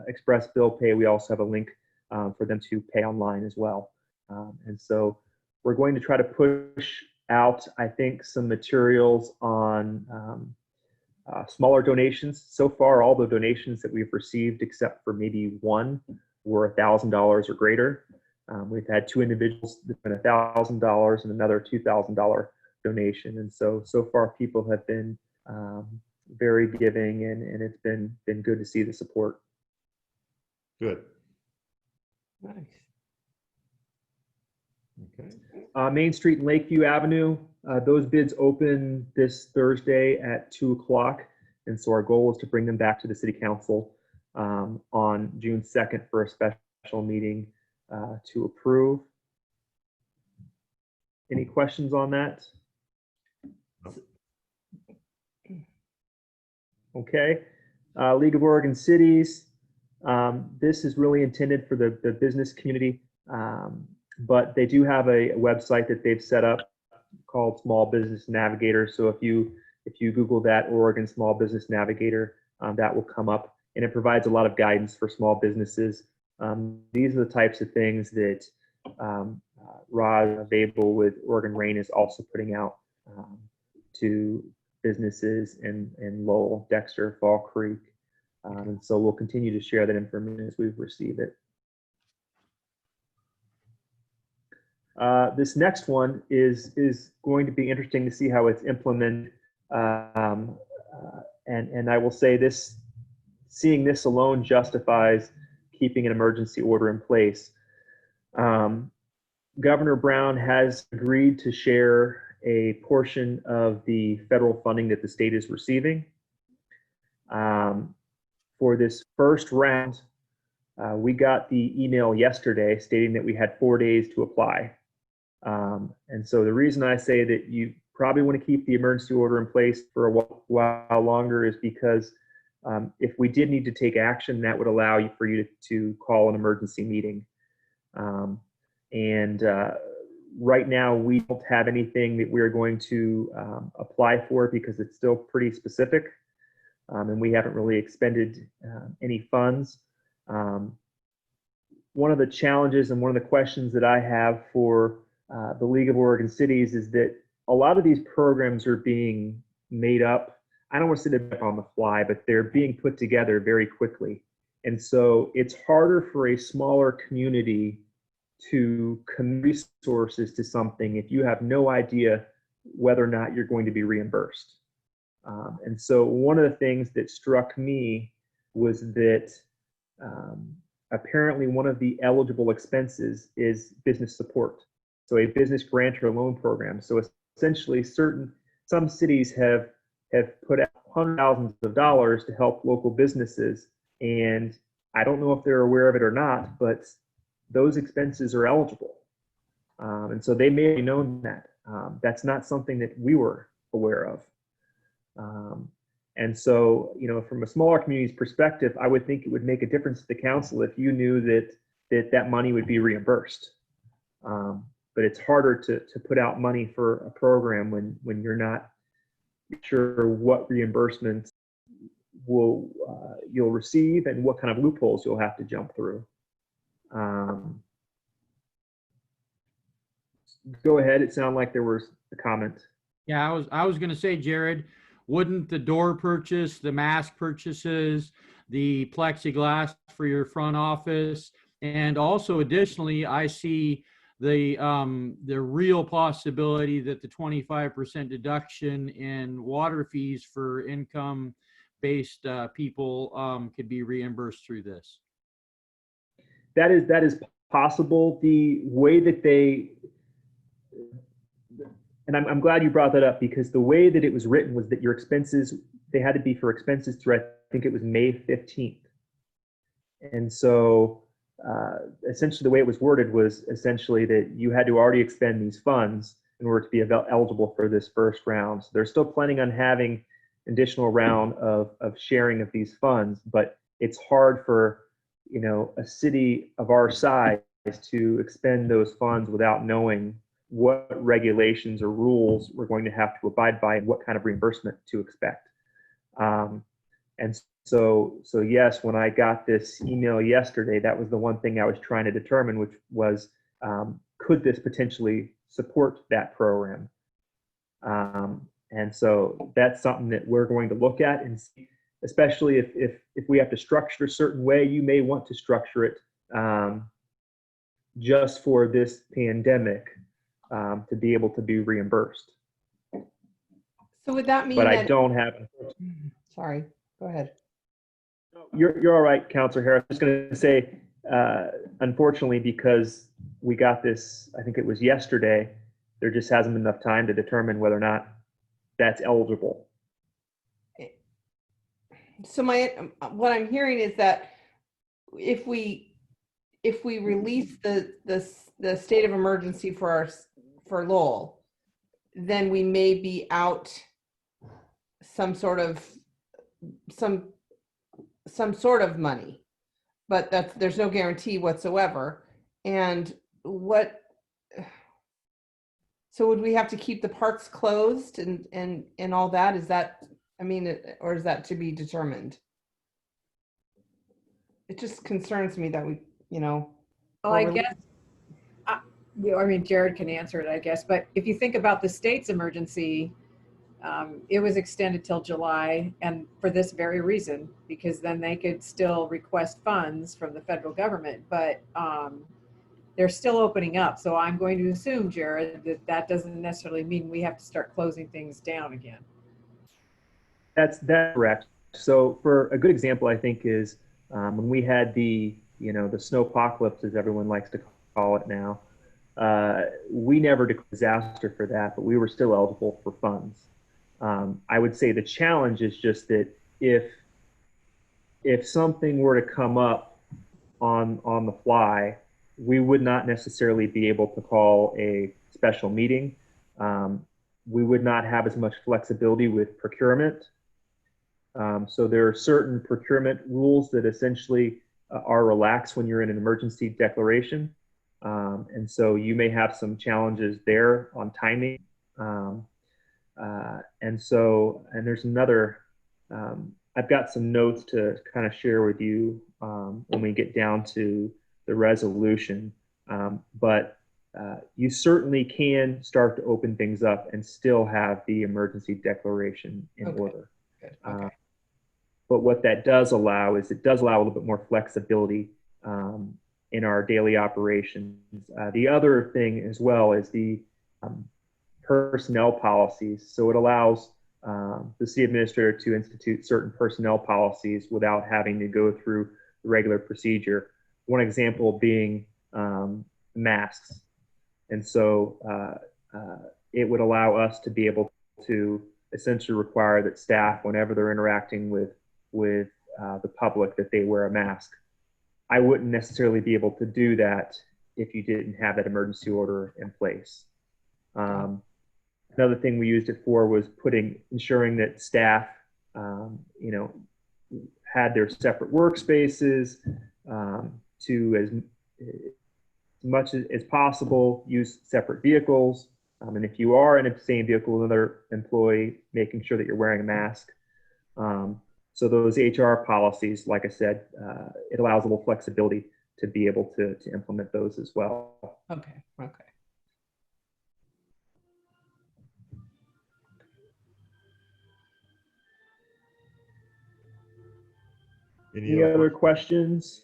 express bill pay, we also have a link for them to pay online as well. And so we're going to try to push out, I think, some materials on smaller donations. So far, all the donations that we've received, except for maybe one, were $1,000 or greater. We've had 2 individuals that have been $1,000 and another $2,000 donation. And so far people have been very giving, and it's been good to see the support. Good. Nice. Okay. Main Street and Lakeview Avenue, those bids open this Thursday at 2 o'clock. And so our goal is to bring them back to the City Council on June 2nd for a special meeting to approve. Any questions on that? Okay. League of Oregon Cities. This is really intended for the business community, but they do have a website that they've set up called Small Business Navigator. So if you Google that, Oregon Small Business Navigator, that will come up, and it provides a lot of guidance for small businesses. These are the types of things that Rod Babel with Oregon Rain is also putting out to businesses in Lowell, Dexter, Fall Creek. And so we'll continue to share that information as we've received it. This next one is going to be interesting to see how it's implemented. And I will say this, seeing this alone justifies keeping an emergency order in place. Governor Brown has agreed to share a portion of the federal funding that the state is receiving. For this first round, we got the email yesterday stating that we had 4 days to apply. And so the reason I say that you probably want to keep the emergency order in place for a while longer is because if we did need to take action, that would allow you for you to call an emergency meeting. Right now, we don't have anything that we're going to apply for because it's still pretty specific, and we haven't really expended any funds. One of the challenges and one of the questions that I have for the League of Oregon Cities is that a lot of these programs are being made up. I don't want to say they're on the fly, but they're being put together very quickly. And so it's harder for a smaller community to commit resources to something if you have no idea whether or not you're going to be reimbursed. And so one of the things that struck me was that apparently one of the eligible expenses is business support. So a business grant or loan program. So essentially some cities have put out hundreds of thousands of dollars to help local businesses. And I don't know if they're aware of it or not, but those expenses are eligible. And so they may have known that. That's not something that we were aware of. And so, from a smaller community's perspective, I would think it would make a difference to the council if you knew that money would be reimbursed. But it's harder to put out money for a program when you're not sure what reimbursements you'll receive and what kind of loopholes you'll have to jump through. Go ahead. It sounded like there was a comment. Yeah, I was going to say, Jared, wouldn't the door purchase, the mask purchases, the plexiglass for your front office, and also additionally, I see the real possibility that the 25% deduction in water fees for income-based people could be reimbursed through this. That is possible. The way that and I'm glad you brought that up, because the way that it was written was that your expenses, they had to be for expenses through, I think it was May 15th. And so essentially the way it was worded was essentially that you had to already expend these funds in order to be eligible for this first round. So they're still planning on having an additional round of sharing of these funds, but it's hard for a city of our size to expend those funds without knowing what regulations or rules we're going to have to abide by and what kind of reimbursement to expect. And so yes, when I got this email yesterday, that was the one thing I was trying to determine, which was, could this potentially support that program? And so that's something that we're going to look at and see, especially if we have to structure a certain way. You may want to structure it just for this pandemic to be able to be reimbursed. So would that mean But I that, don't have. sorry, go ahead. You're all right, Counselor Harris. I was going to say, unfortunately, because we got this, I think it was yesterday, there just hasn't been enough time to determine whether or not that's eligible. So what I'm hearing is that if we release the state of emergency for Lowell, then we may be out some sort of money, but there's no guarantee whatsoever. And so would we have to keep the parks closed and all that? Is that, I mean, or is that to be determined? It just concerns me that we, Well, or I release- guess, I mean, Jared can answer it, I guess, but if you think about the state's emergency, it was extended till July, and for this very reason, because then they could still request funds from the federal government, but they're still opening up. So I'm going to assume, Jared, that doesn't necessarily mean we have to start closing things down again. That's correct. So for a good example, I think is when we had the snowpocalypse, as everyone likes to call it now. We never declared disaster for that, but we were still eligible for funds. I would say the challenge is just that if something were to come up on the fly, we would not necessarily be able to call a special meeting. We would not have as much flexibility with procurement. So there are certain procurement rules that essentially are relaxed when you're in an emergency declaration. And so you may have some challenges there on timing. And there's another, I've got some notes to kind of share with you when we get down to the resolution. But you certainly can start to open things up and still have the emergency declaration in order. Good. Okay. But what that does allow is it does allow a little bit more flexibility in our daily operations. The other thing as well is the personnel policies. So it allows the city administrator to institute certain personnel policies without having to go through the regular procedure. One example being masks. And so it would allow us to be able to essentially require that staff, whenever they're interacting with the public, that they wear a mask. I wouldn't necessarily be able to do that if you didn't have that emergency order in place. Another thing we used it for was ensuring that staff, had their separate workspaces, to as much as possible use separate vehicles. And if you are in the same vehicle with another employee, making sure that you're wearing a mask. So those HR policies, like I said, it allows a little flexibility to be able to implement those as well. Okay. Any other questions?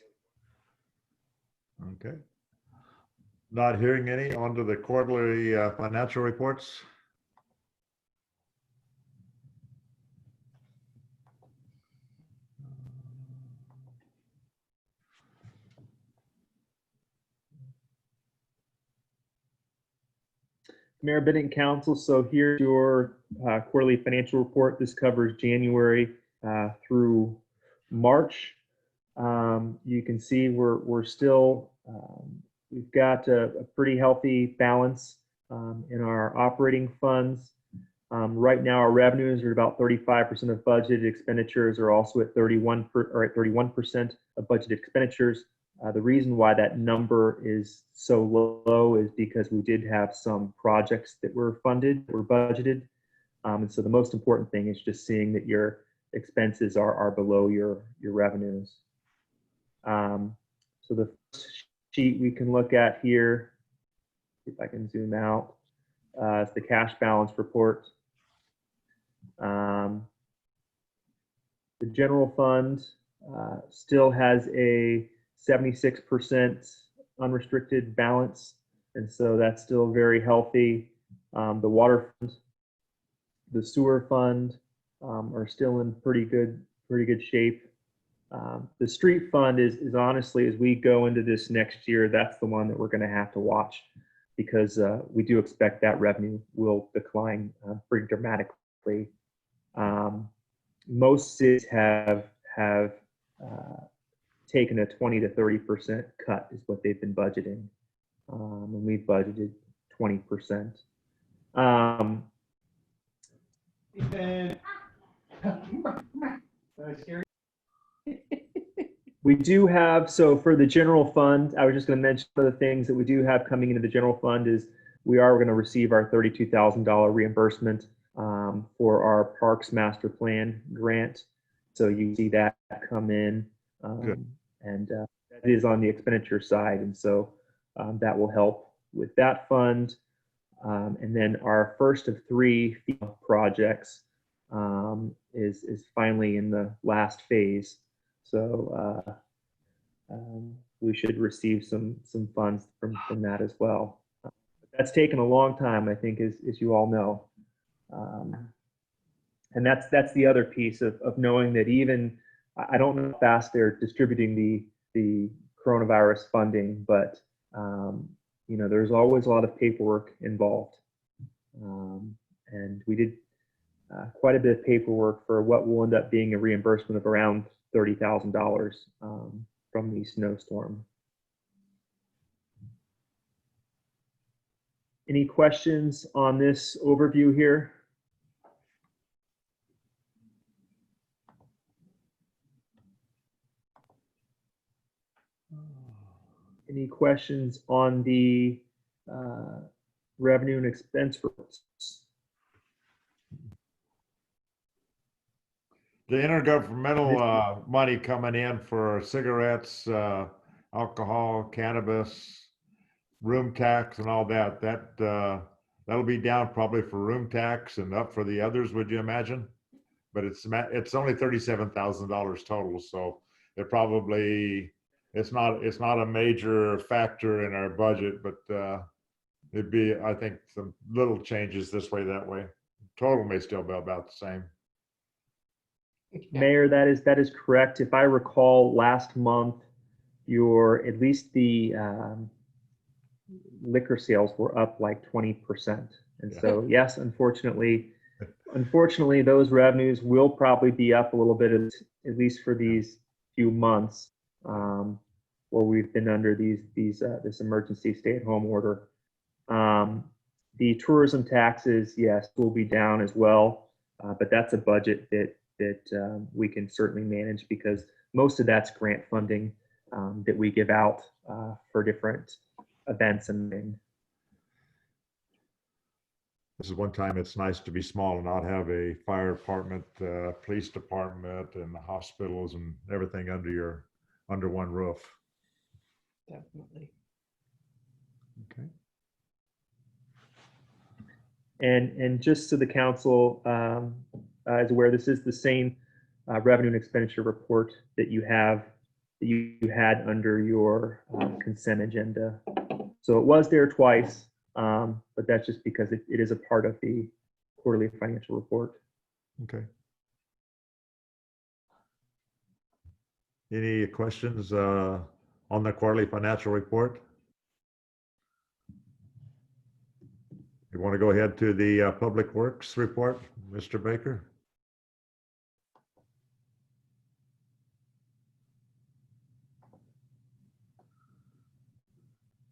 Okay. Not hearing any. On to the quarterly financial reports. Mayor, Bennett, Council. So here's your quarterly financial report. This covers January through March. You can see we're still, we've got a pretty healthy balance in our operating funds. Right now, our revenues are about 35% of budgeted. Expenditures are also at 31% of budgeted expenditures. The reason why that number is so low is because we did have some projects that were funded, were budgeted. And so the most important thing is just seeing that you're expenses are below your revenues. So the first sheet we can look at here, if I can zoom out, is the cash balance report. The general fund still has a 76% unrestricted balance, and so that's still very healthy. The water fund, the sewer fund are still in pretty good shape. The street fund is honestly, as we go into this next year, that's the one that we're going to have to watch, because we do expect that revenue will decline pretty dramatically. Most cities have taken a 20 to 30% cut is what they've been budgeting, and we've budgeted 20%. We do have, so for the general fund, I was just going to mention one of the things that we do have coming into the general fund is we are going to receive our $32,000 reimbursement for our Parks Master Plan grant. So you see that come in, and that is on the expenditure side. And so that will help with that fund. And then our first of 3 FEMA projects is finally in the last phase. So we should receive some funds from that as well. That's taken a long time, I think, as you all know. And that's the other piece of knowing that even, I don't know how fast they're distributing the coronavirus funding, but you know, there's always a lot of paperwork involved. And we did quite a bit of paperwork for what will end up being a reimbursement of around $30,000 from the snowstorm. Any questions on this overview here? Any questions on the revenue and expense reports? The intergovernmental money coming in for cigarettes, alcohol, cannabis, room tax and all that, that'll be down probably for room tax and up for the others, would you imagine? But it's only $37,000 total, so it probably, it's not a major factor in our budget, but it'd be, I think, some little changes this way, that way. Total may still be about the same. Mayor, that is correct. If I recall, last month, at least the liquor sales were up like 20%. And so, yes, unfortunately, those revenues will probably be up a little bit, at least for these few months where we've been under this emergency stay-at-home order. The tourism taxes, yes, will be down as well, but that's a budget that we can certainly manage, because most of that's grant funding that we give out for different events and things. This is one time it's nice to be small and not have a fire department, police department, and the hospitals and everything under one roof. Definitely. Okay. And just so the council is aware, this is the same revenue and expenditure report that you had under your consent agenda. So it was there twice, but that's just because it is a part of the quarterly financial report. Okay. Any questions on the quarterly financial report? You want to go ahead to the Public Works report, Mr. Baker?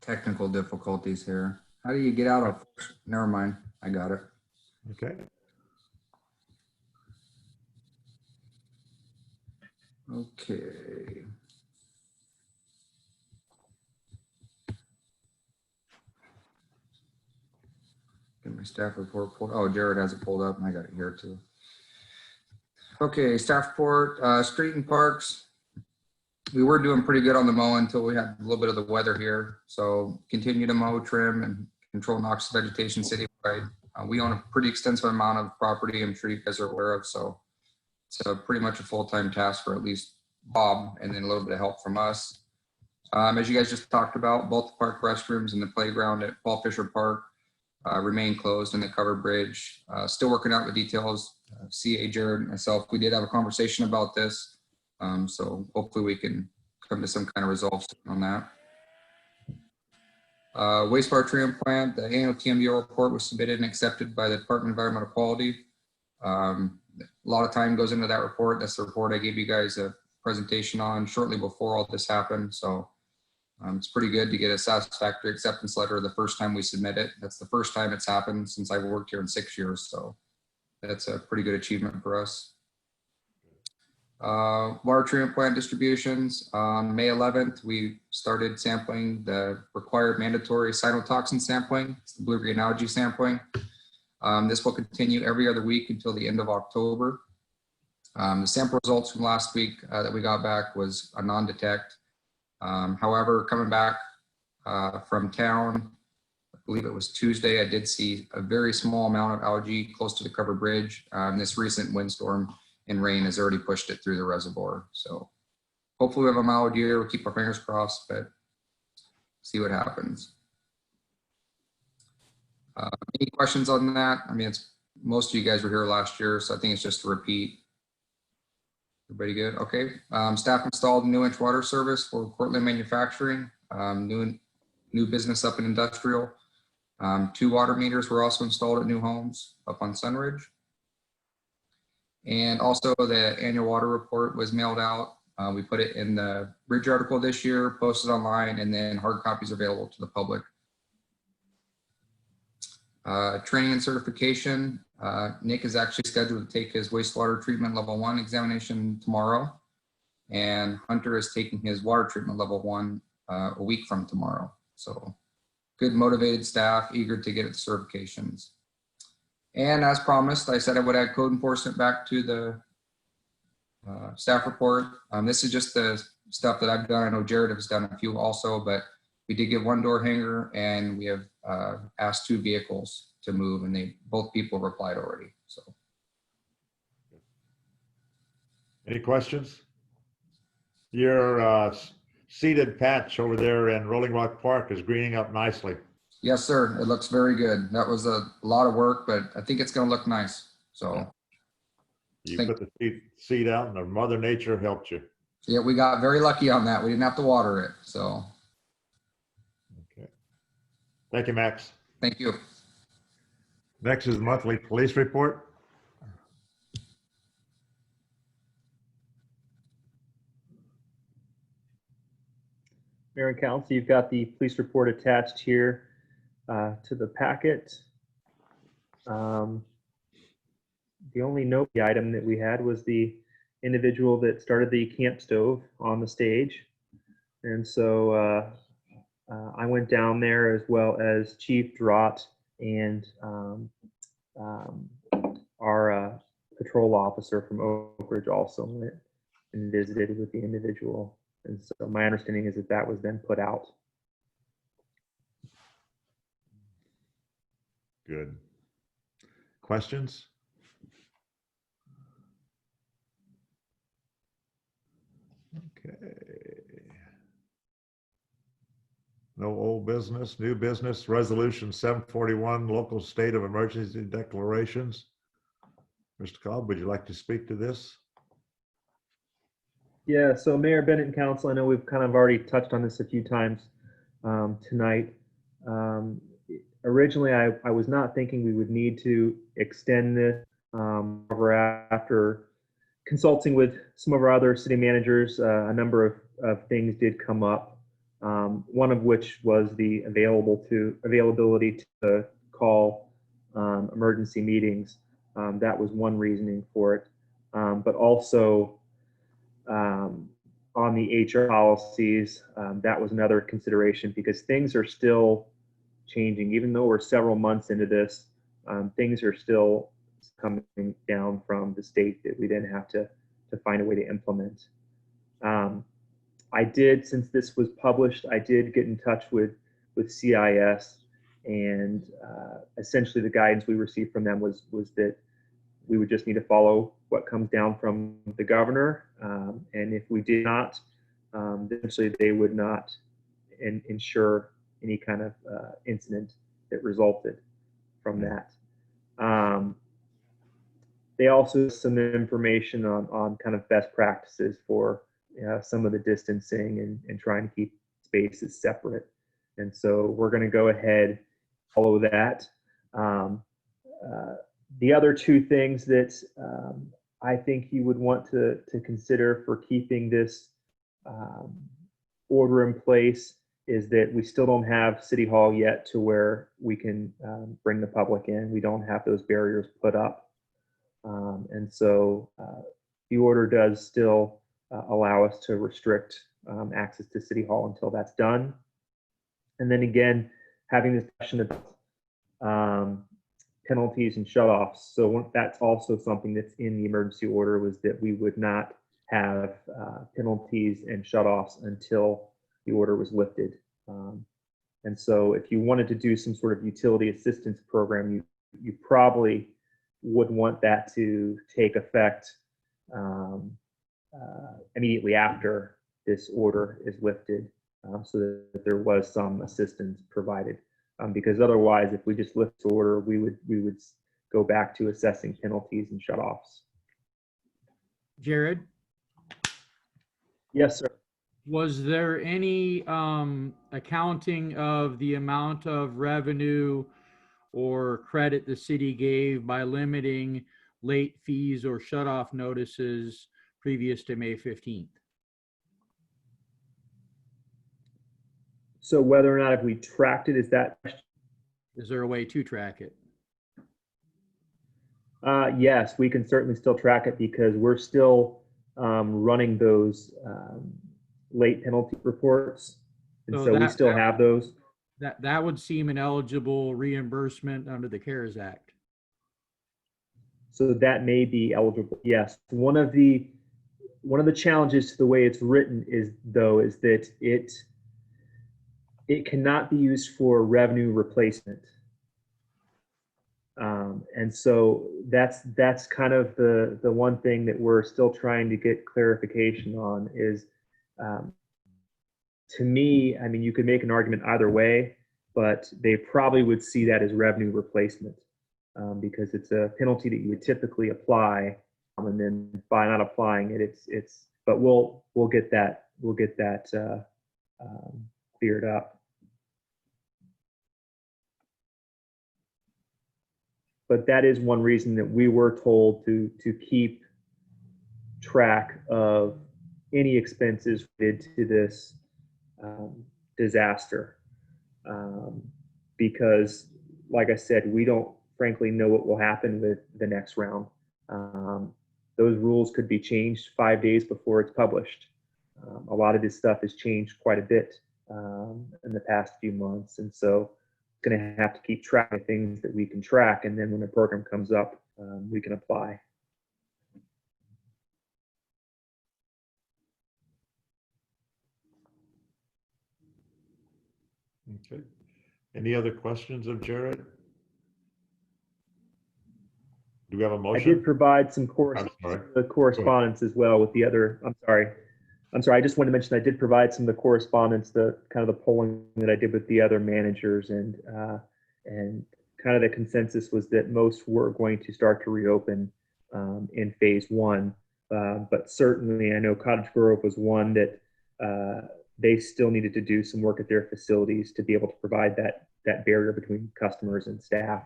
Technical difficulties here. How do you get out of? Never mind. I got it. Okay. Okay. Get my staff report pulled. Oh, Jared has it pulled up and I got it here too. Okay, staff report, street and parks. We were doing pretty good on the mow until we had a little bit of the weather here. So continue to mow, trim, and control noxious vegetation citywide. We own a pretty extensive amount of property, I'm sure you guys are aware of. So it's pretty much a full-time task for at least Bob, and then a little bit of help from us. As you guys just talked about, both the park restrooms and the playground at Paul Fisher Park remain closed, and the covered bridge. Still working out the details. CA, Jared, and myself, we did have a conversation about this. So hopefully we can come to some kind of resolve on that. Wastewater treatment plant, the annual TMDO report was submitted and accepted by the Department of Environmental Quality. A lot of time goes into that report. That's the report I gave you guys a presentation on shortly before all this happened. So it's pretty good to get a satisfactory acceptance letter the first time we submit it. That's the first time it's happened since I've worked here in 6 years. So that's a pretty good achievement for us. Water treatment plant distributions. On May 11th, we started sampling the required mandatory cytotoxin sampling. It's the blue-green algae sampling. This will continue every other week until the end of October. The sample results from last week that we got back was a non-detect. However, coming back from town, I believe it was Tuesday, I did see a very small amount of algae close to the covered bridge. This recent windstorm and rain has already pushed it through the reservoir. So hopefully we have a mild year. We'll keep our fingers crossed, but see what happens. Any questions on that? I mean, most of you guys were here last year, so I think it's just a repeat. Everybody good? Okay. Staff installed a new inch water service for Cortland Manufacturing, new business up in industrial. 2 water meters were also installed at new homes up on Sunridge. And also the annual water report was mailed out. We put it in the Bridge article this year, posted online, and then hard copies available to the public. Training and certification. Nick is actually scheduled to take his wastewater treatment level 1 examination tomorrow. And Hunter is taking his water treatment level 1 a week from tomorrow. So good motivated staff, eager to get its certifications. And as promised, I said I would add code enforcement back to the staff report. This is just the stuff that I've done. I know Jared has done a few also, but we did get 1 door hanger, and we have asked 2 vehicles to move, and both people replied already. So, Any questions? Your seeded patch over there in Rolling Rock Park is greening up nicely. yes, sir. It looks very good. That was a lot of work, but I think it's going to look nice. So You Thank- put the seed out, and the Mother Nature helped you. yeah, we got very lucky on that. We didn't have to water it. So Okay. Thank you, Max. thank you. Next is the monthly police report. Mayor and Council, you've got the police report attached here to the packet. The only note item that we had was the individual that started the camp stove on the stage. And so I went down there, as well as Chief Drott and our patrol officer from Oak Ridge also went and visited with the individual. And so my understanding is that that was then put out. Good. Questions? Okay. No old business, new business, resolution 741, local state of emergency declarations. Mr. Cobb, would you like to speak to this? Yeah, so Mayor, Bennett, and Council, I know we've kind of already touched on this a few times tonight. Originally, I was not thinking we would need to extend this. However, after consulting with some of our other city managers, a number of things did come up. One of which was the availability to call emergency meetings. That was one reasoning for it, but also on the HR policies, that was another consideration, because things are still changing. Even though we're several months into this, things are still coming down from the state that we then have to find a way to implement. I did, since this was published, I did get in touch with CIS, and essentially the guidance we received from them was that we would just need to follow what comes down from the governor, and if we did not, essentially they would not ensure any kind of incident that resulted from that. They also have some information on kind of best practices for some of the distancing and trying to keep spaces separate. And so we're going to go ahead, follow that. The other two things that I think you would want to consider for keeping this order in place is that we still don't have City Hall yet to where we can bring the public in. We don't have those barriers put up. And so the order does still allow us to restrict access to City Hall until that's done. And then again, having this discussion of penalties and shutoffs. So that's also something that's in the emergency order, was that we would not have penalties and shutoffs until the order was lifted. And so if you wanted to do some sort of utility assistance program, you probably would want that to take effect immediately after this order is lifted, so that there was some assistance provided. Because otherwise, if we just lift the order, we would go back to assessing penalties and shutoffs. Jared, Yes, sir. was there any accounting of the amount of revenue or credit the city gave by limiting late fees or shut-off notices previous to May 15th? So whether or not if we tracked it, is that? Is there a way to track it? Yes, we can certainly still track it because we're still running those late penalty reports. And So so we that- still have those. That would seem an eligible reimbursement under the CARES Act. So that may be eligible. Yes. One of the challenges to the way it's written is that it cannot be used for revenue replacement. And so that's kind of the one thing that we're still trying to get clarification on is, to me, I mean, you could make an argument either way, but they probably would see that as revenue replacement, because it's a penalty that you would typically apply, and then by not applying it, but we'll get that cleared up. But that is one reason that we were told to keep track of any expenses related to this disaster, because, like I said, we don't frankly know what will happen with the next round. Those rules could be changed 5 days before it's published. A lot of this stuff has changed quite a bit in the past few months, and so going to have to keep track of things that we can track, and then when the program comes up, we can apply. Okay. Any other questions of Jared? Do we have a I motion? did provide some I'm sorry. correspondence as well with the other, I'm sorry. I just wanted to mention I did provide some of the correspondence, the kind of the polling that I did with the other managers, and kind of the consensus was that most were going to start to reopen in phase one. But certainly I know Cottage Grove was one that they still needed to do some work at their facilities to be able to provide that barrier between customers and staff.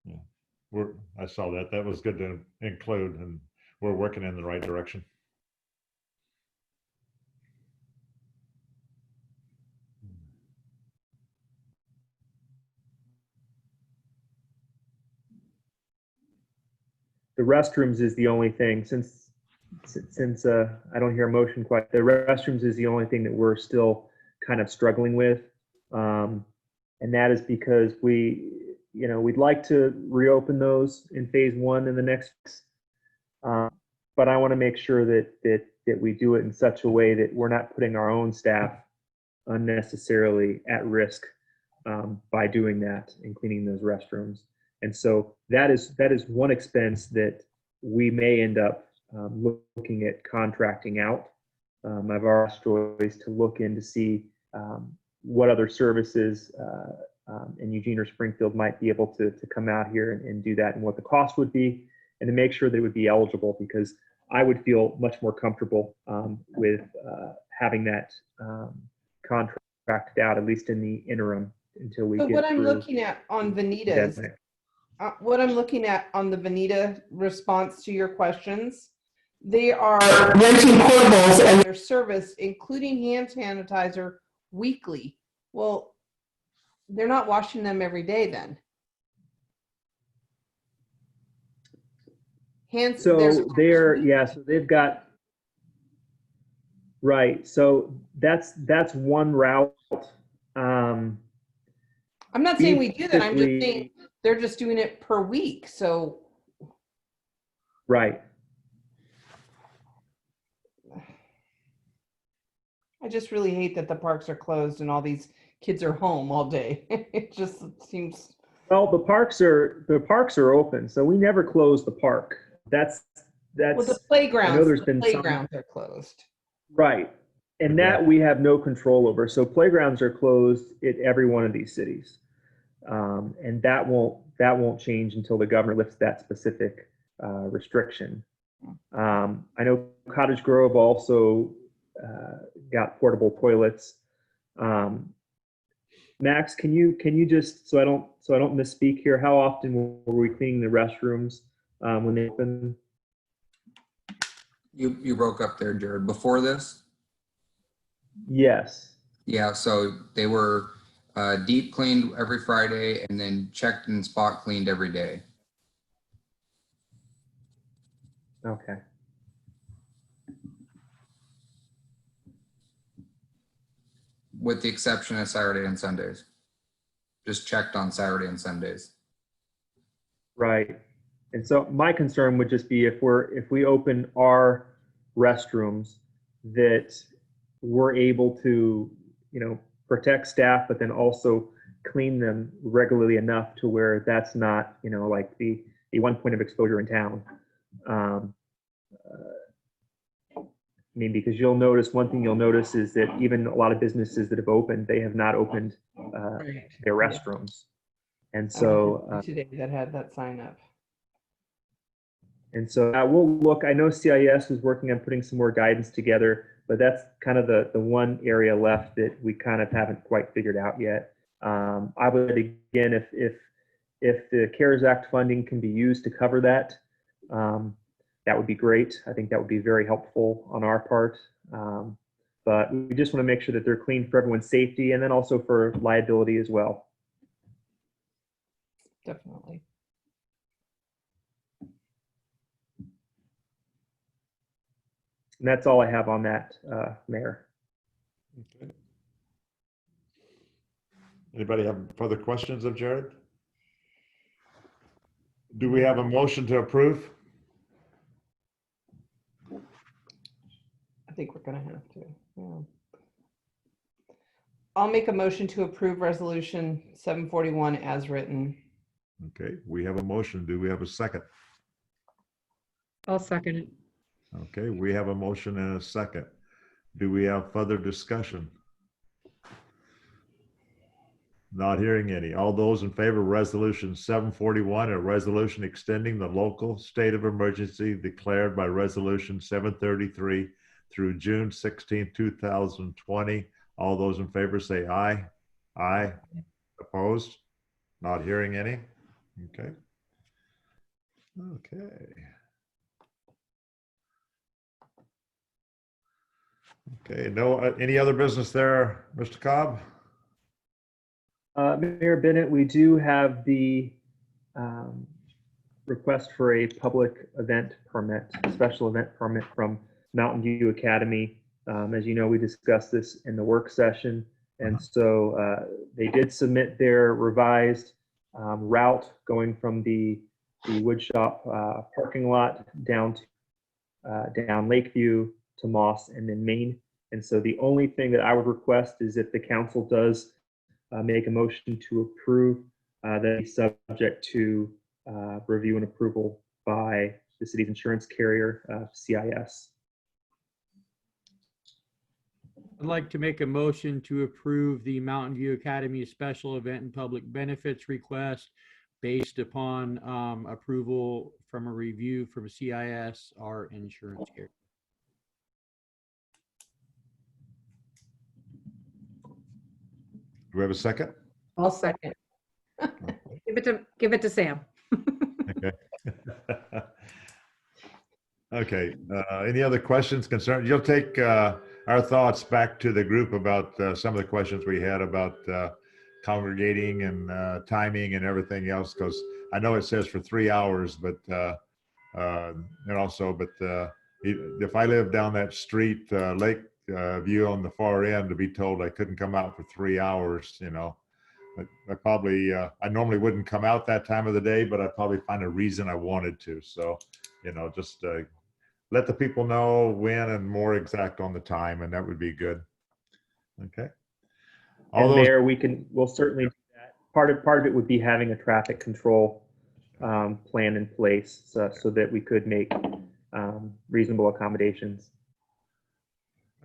Yeah. I saw that. That was good to include, and we're working in the right direction. The restrooms is the only thing, since I don't hear a motion quite, the restrooms is the only thing that we're still kind of struggling with. And that is because we'd like to reopen those in phase one in the next, but I want to make sure that we do it in such a way that we're not putting our own staff unnecessarily at risk by doing that and cleaning those restrooms. And so that is one expense that we may end up looking at contracting out. I've asked Joyce to look in to see what other services in Eugene or Springfield might be able to come out here and do that, and what the cost would be, and to make sure that it would be eligible, because I would feel much more comfortable with having that contracted out, at least in the interim, until we So get what I'm through looking at on the Vanitas, pandemic. what I'm looking at on the Vanita response to your questions, they are renting portables and their service, including hand sanitizer, weekly. Well, they're not washing them every day then. So so they've got, right. So that's one route. I'm not saying we do that. I'm just saying they're just doing it per week. So, right. I just really hate that the parks are closed and all these kids are home all day. It just seems. Well, the parks are open, so we never close the park. That's. Well, the I know there's playgrounds, been some, are closed. right, and that we have no control over. So playgrounds are closed at every one of these cities, and that won't change until the governor lifts that specific restriction. I know Cottage Grove also got portable toilets. Max, can you just, so I don't misspeak here, how often were we cleaning the restrooms when they open? You broke up there, Jared. Before this? Yes. Yeah, so they were deep cleaned every Friday and then checked and spot cleaned every day. Okay. With the exception of Saturday and Sundays. Just checked on Saturday and Sundays. Right. And so my concern would just be if we open our restrooms, that we're able to, protect staff, but then also clean them regularly enough to where that's not, like the one point of exposure in town. Because one thing you'll notice is that even a lot of businesses that have opened, they have not opened their restrooms. And so Today that had that sign up. And so we'll look, I know CIS is working on putting some more guidance together, but that's kind of the one area left that we kind of haven't quite figured out yet. I would, again, if the CARES Act funding can be used to cover that, that would be great. I think that would be very helpful on our part. But we just want to make sure that they're clean for everyone's safety and then also for liability as well. Definitely. And that's all I have on that, Mayor. Okay. Anybody have further questions of Jared? Do we have a motion to approve? I think we're going to have to. Yeah. I'll make a motion to approve resolution 741 as written. Okay, we have a motion. Do we have a second? I'll second it. Okay, we have a motion and a second. Do we have further discussion? Not hearing any. All those in favor of resolution 741, a resolution extending the local state of emergency declared by resolution 733 through June 16, 2020. All those in favor say aye. Aye. Opposed? Not hearing any. Okay. Okay. Okay, no, any other business there, Mr. Cobb? Mayor Bennett, we do have the request for a public event permit, special event permit from Mountain View Academy. As you know, we discussed this in the work session. And so they did submit their revised route going from the wood shop parking lot down Lakeview to Moss and then Main. And so the only thing that I would request is if the council does make a motion to approve, that is subject to review and approval by the city's insurance carrier, CIS. I'd like to make a motion to approve the Mountain View Academy special event and public benefits request based upon approval from a review from CIS, our insurance carrier. Do we have a second? I'll second. Give it to Sam. Okay. Okay, any other questions, concerns? You'll take our thoughts back to the group about some of the questions we had about congregating and timing and everything else, because I know it says for 3 hours, but and also, but if I live down that street, Lake View on the far end, to be told I couldn't come out for 3 hours, you know, I probably, I normally wouldn't come out that time of the day, but I'd probably find a reason I wanted to. So, you know, just let the people know when and more exact on the time, and that would be good. Okay. And there we'll certainly do that. Part of it would be having a traffic control plan in place so that we could make reasonable accommodations.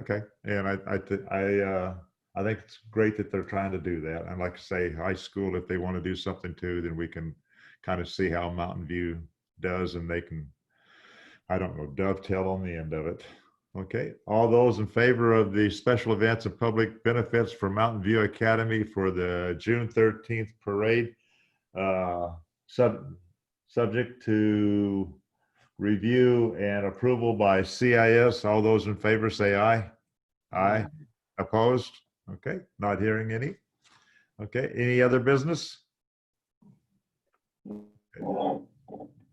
Okay, and I think it's great that they're trying to do that. And like I say, high school, if they want to do something too, then we can kind of see how Mountain View does, and they can, I don't know, dovetail on the end of it. Okay, all those in favor of the special events and public benefits for Mountain View Academy for the June 13th parade, subject to review and approval by CIS, all those in favor say aye. Aye. Opposed? Okay, not hearing any. Okay, any other business? Okay.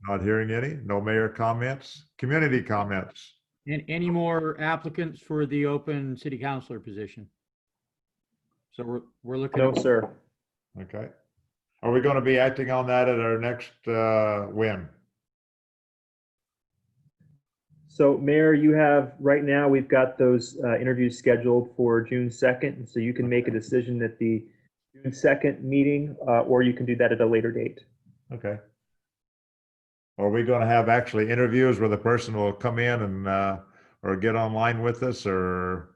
Not hearing any. No mayor comments. Community comments. And any more applicants for the open city councilor position? So we're looking No, at, sir. Okay. Are we going to be acting on that at our next win? So Mayor, you have, right now, we've got those interviews scheduled for June 2nd. And so you can make a decision at the June 2nd meeting, or you can do that at a later date. Okay. Are we going to have actually interviews where the person will come in and or get online with us, or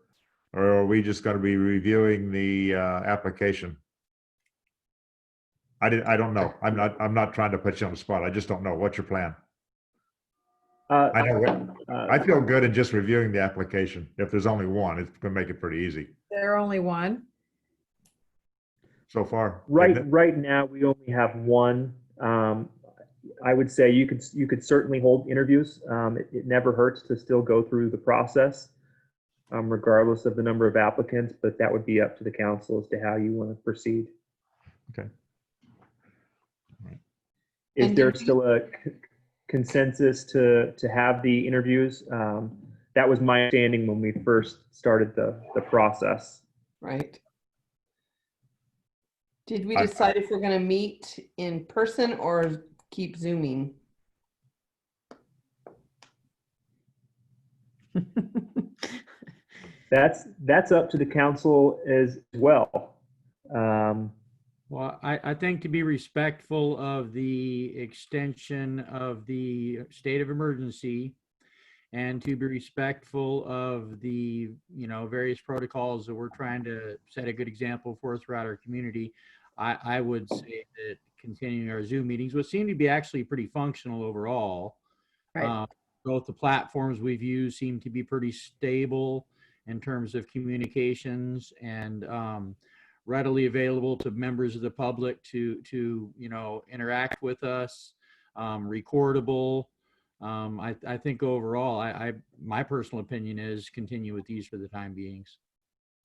are we just going to be reviewing the application? I don't know. I'm not trying to put you on the spot. I just don't know. What's your plan? I know I feel good in just reviewing the application. If there's only one, it's going to make it pretty easy There are only one. so far. Right now, we only have one. I would say you could certainly hold interviews. It never hurts to still go through the process, regardless of the number of applicants, but that would be up to the council as to how you want to proceed. Okay. Is And there did we- still a consensus to have the interviews? That was my understanding when we first started the process. Right. Did we I- decide if we're going to meet in person or keep Zooming? That's up to the council as well. well, I think to be respectful of the extension of the state of emergency and to be respectful of the, you know, various protocols that we're trying to set a good example for throughout our community, I would say that continuing our Zoom meetings, which seem to be actually pretty functional overall. Right. Both the platforms we've used seem to be pretty stable in terms of communications and readily available to members of the public to you know, interact with us, recordable. I think overall, my personal opinion is continue with these for the time beings.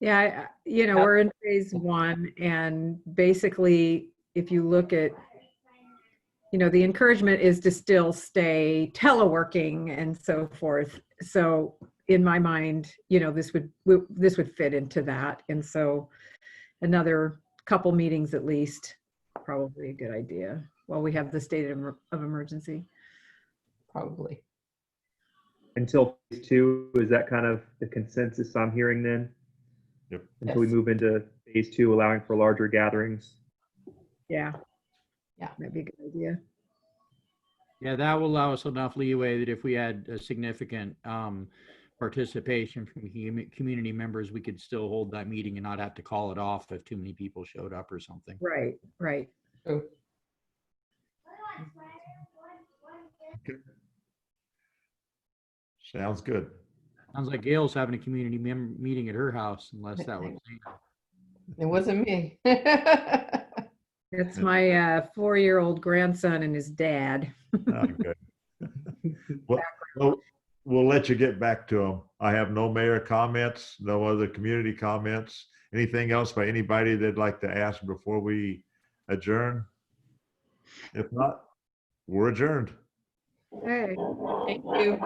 Yeah, you know, we're in phase one, and basically, if you look at, you know, the encouragement is to still stay teleworking and so forth. So in my mind, you know, this would fit into that. And so another couple meetings at least probably a good idea while we have the state of emergency. Probably. Until phase two, is that kind of the consensus I'm hearing then? Yep. Until we Yes. move into phase two, allowing for larger gatherings? Yeah. Yeah. That'd be a good idea. Yeah, that will allow us enough leeway that if we had a significant participation from community members, we could still hold that meeting and not have to call it off if too many people showed up or something. Right, right. True. Sounds good. Sounds like Gail's having a community meeting at her house, unless that was. It wasn't me. That's my 4-year-old grandson and his dad. Oh, good. Well, we'll let you get back to them. I have no mayor comments, no other community comments. Anything else by anybody that'd like to ask before we adjourn? If not, we're adjourned. Hey, Thank you.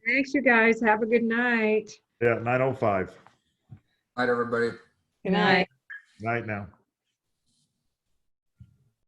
thanks, you guys. Have a good night. Yeah, 9:05. Night, everybody. Good night. Night now.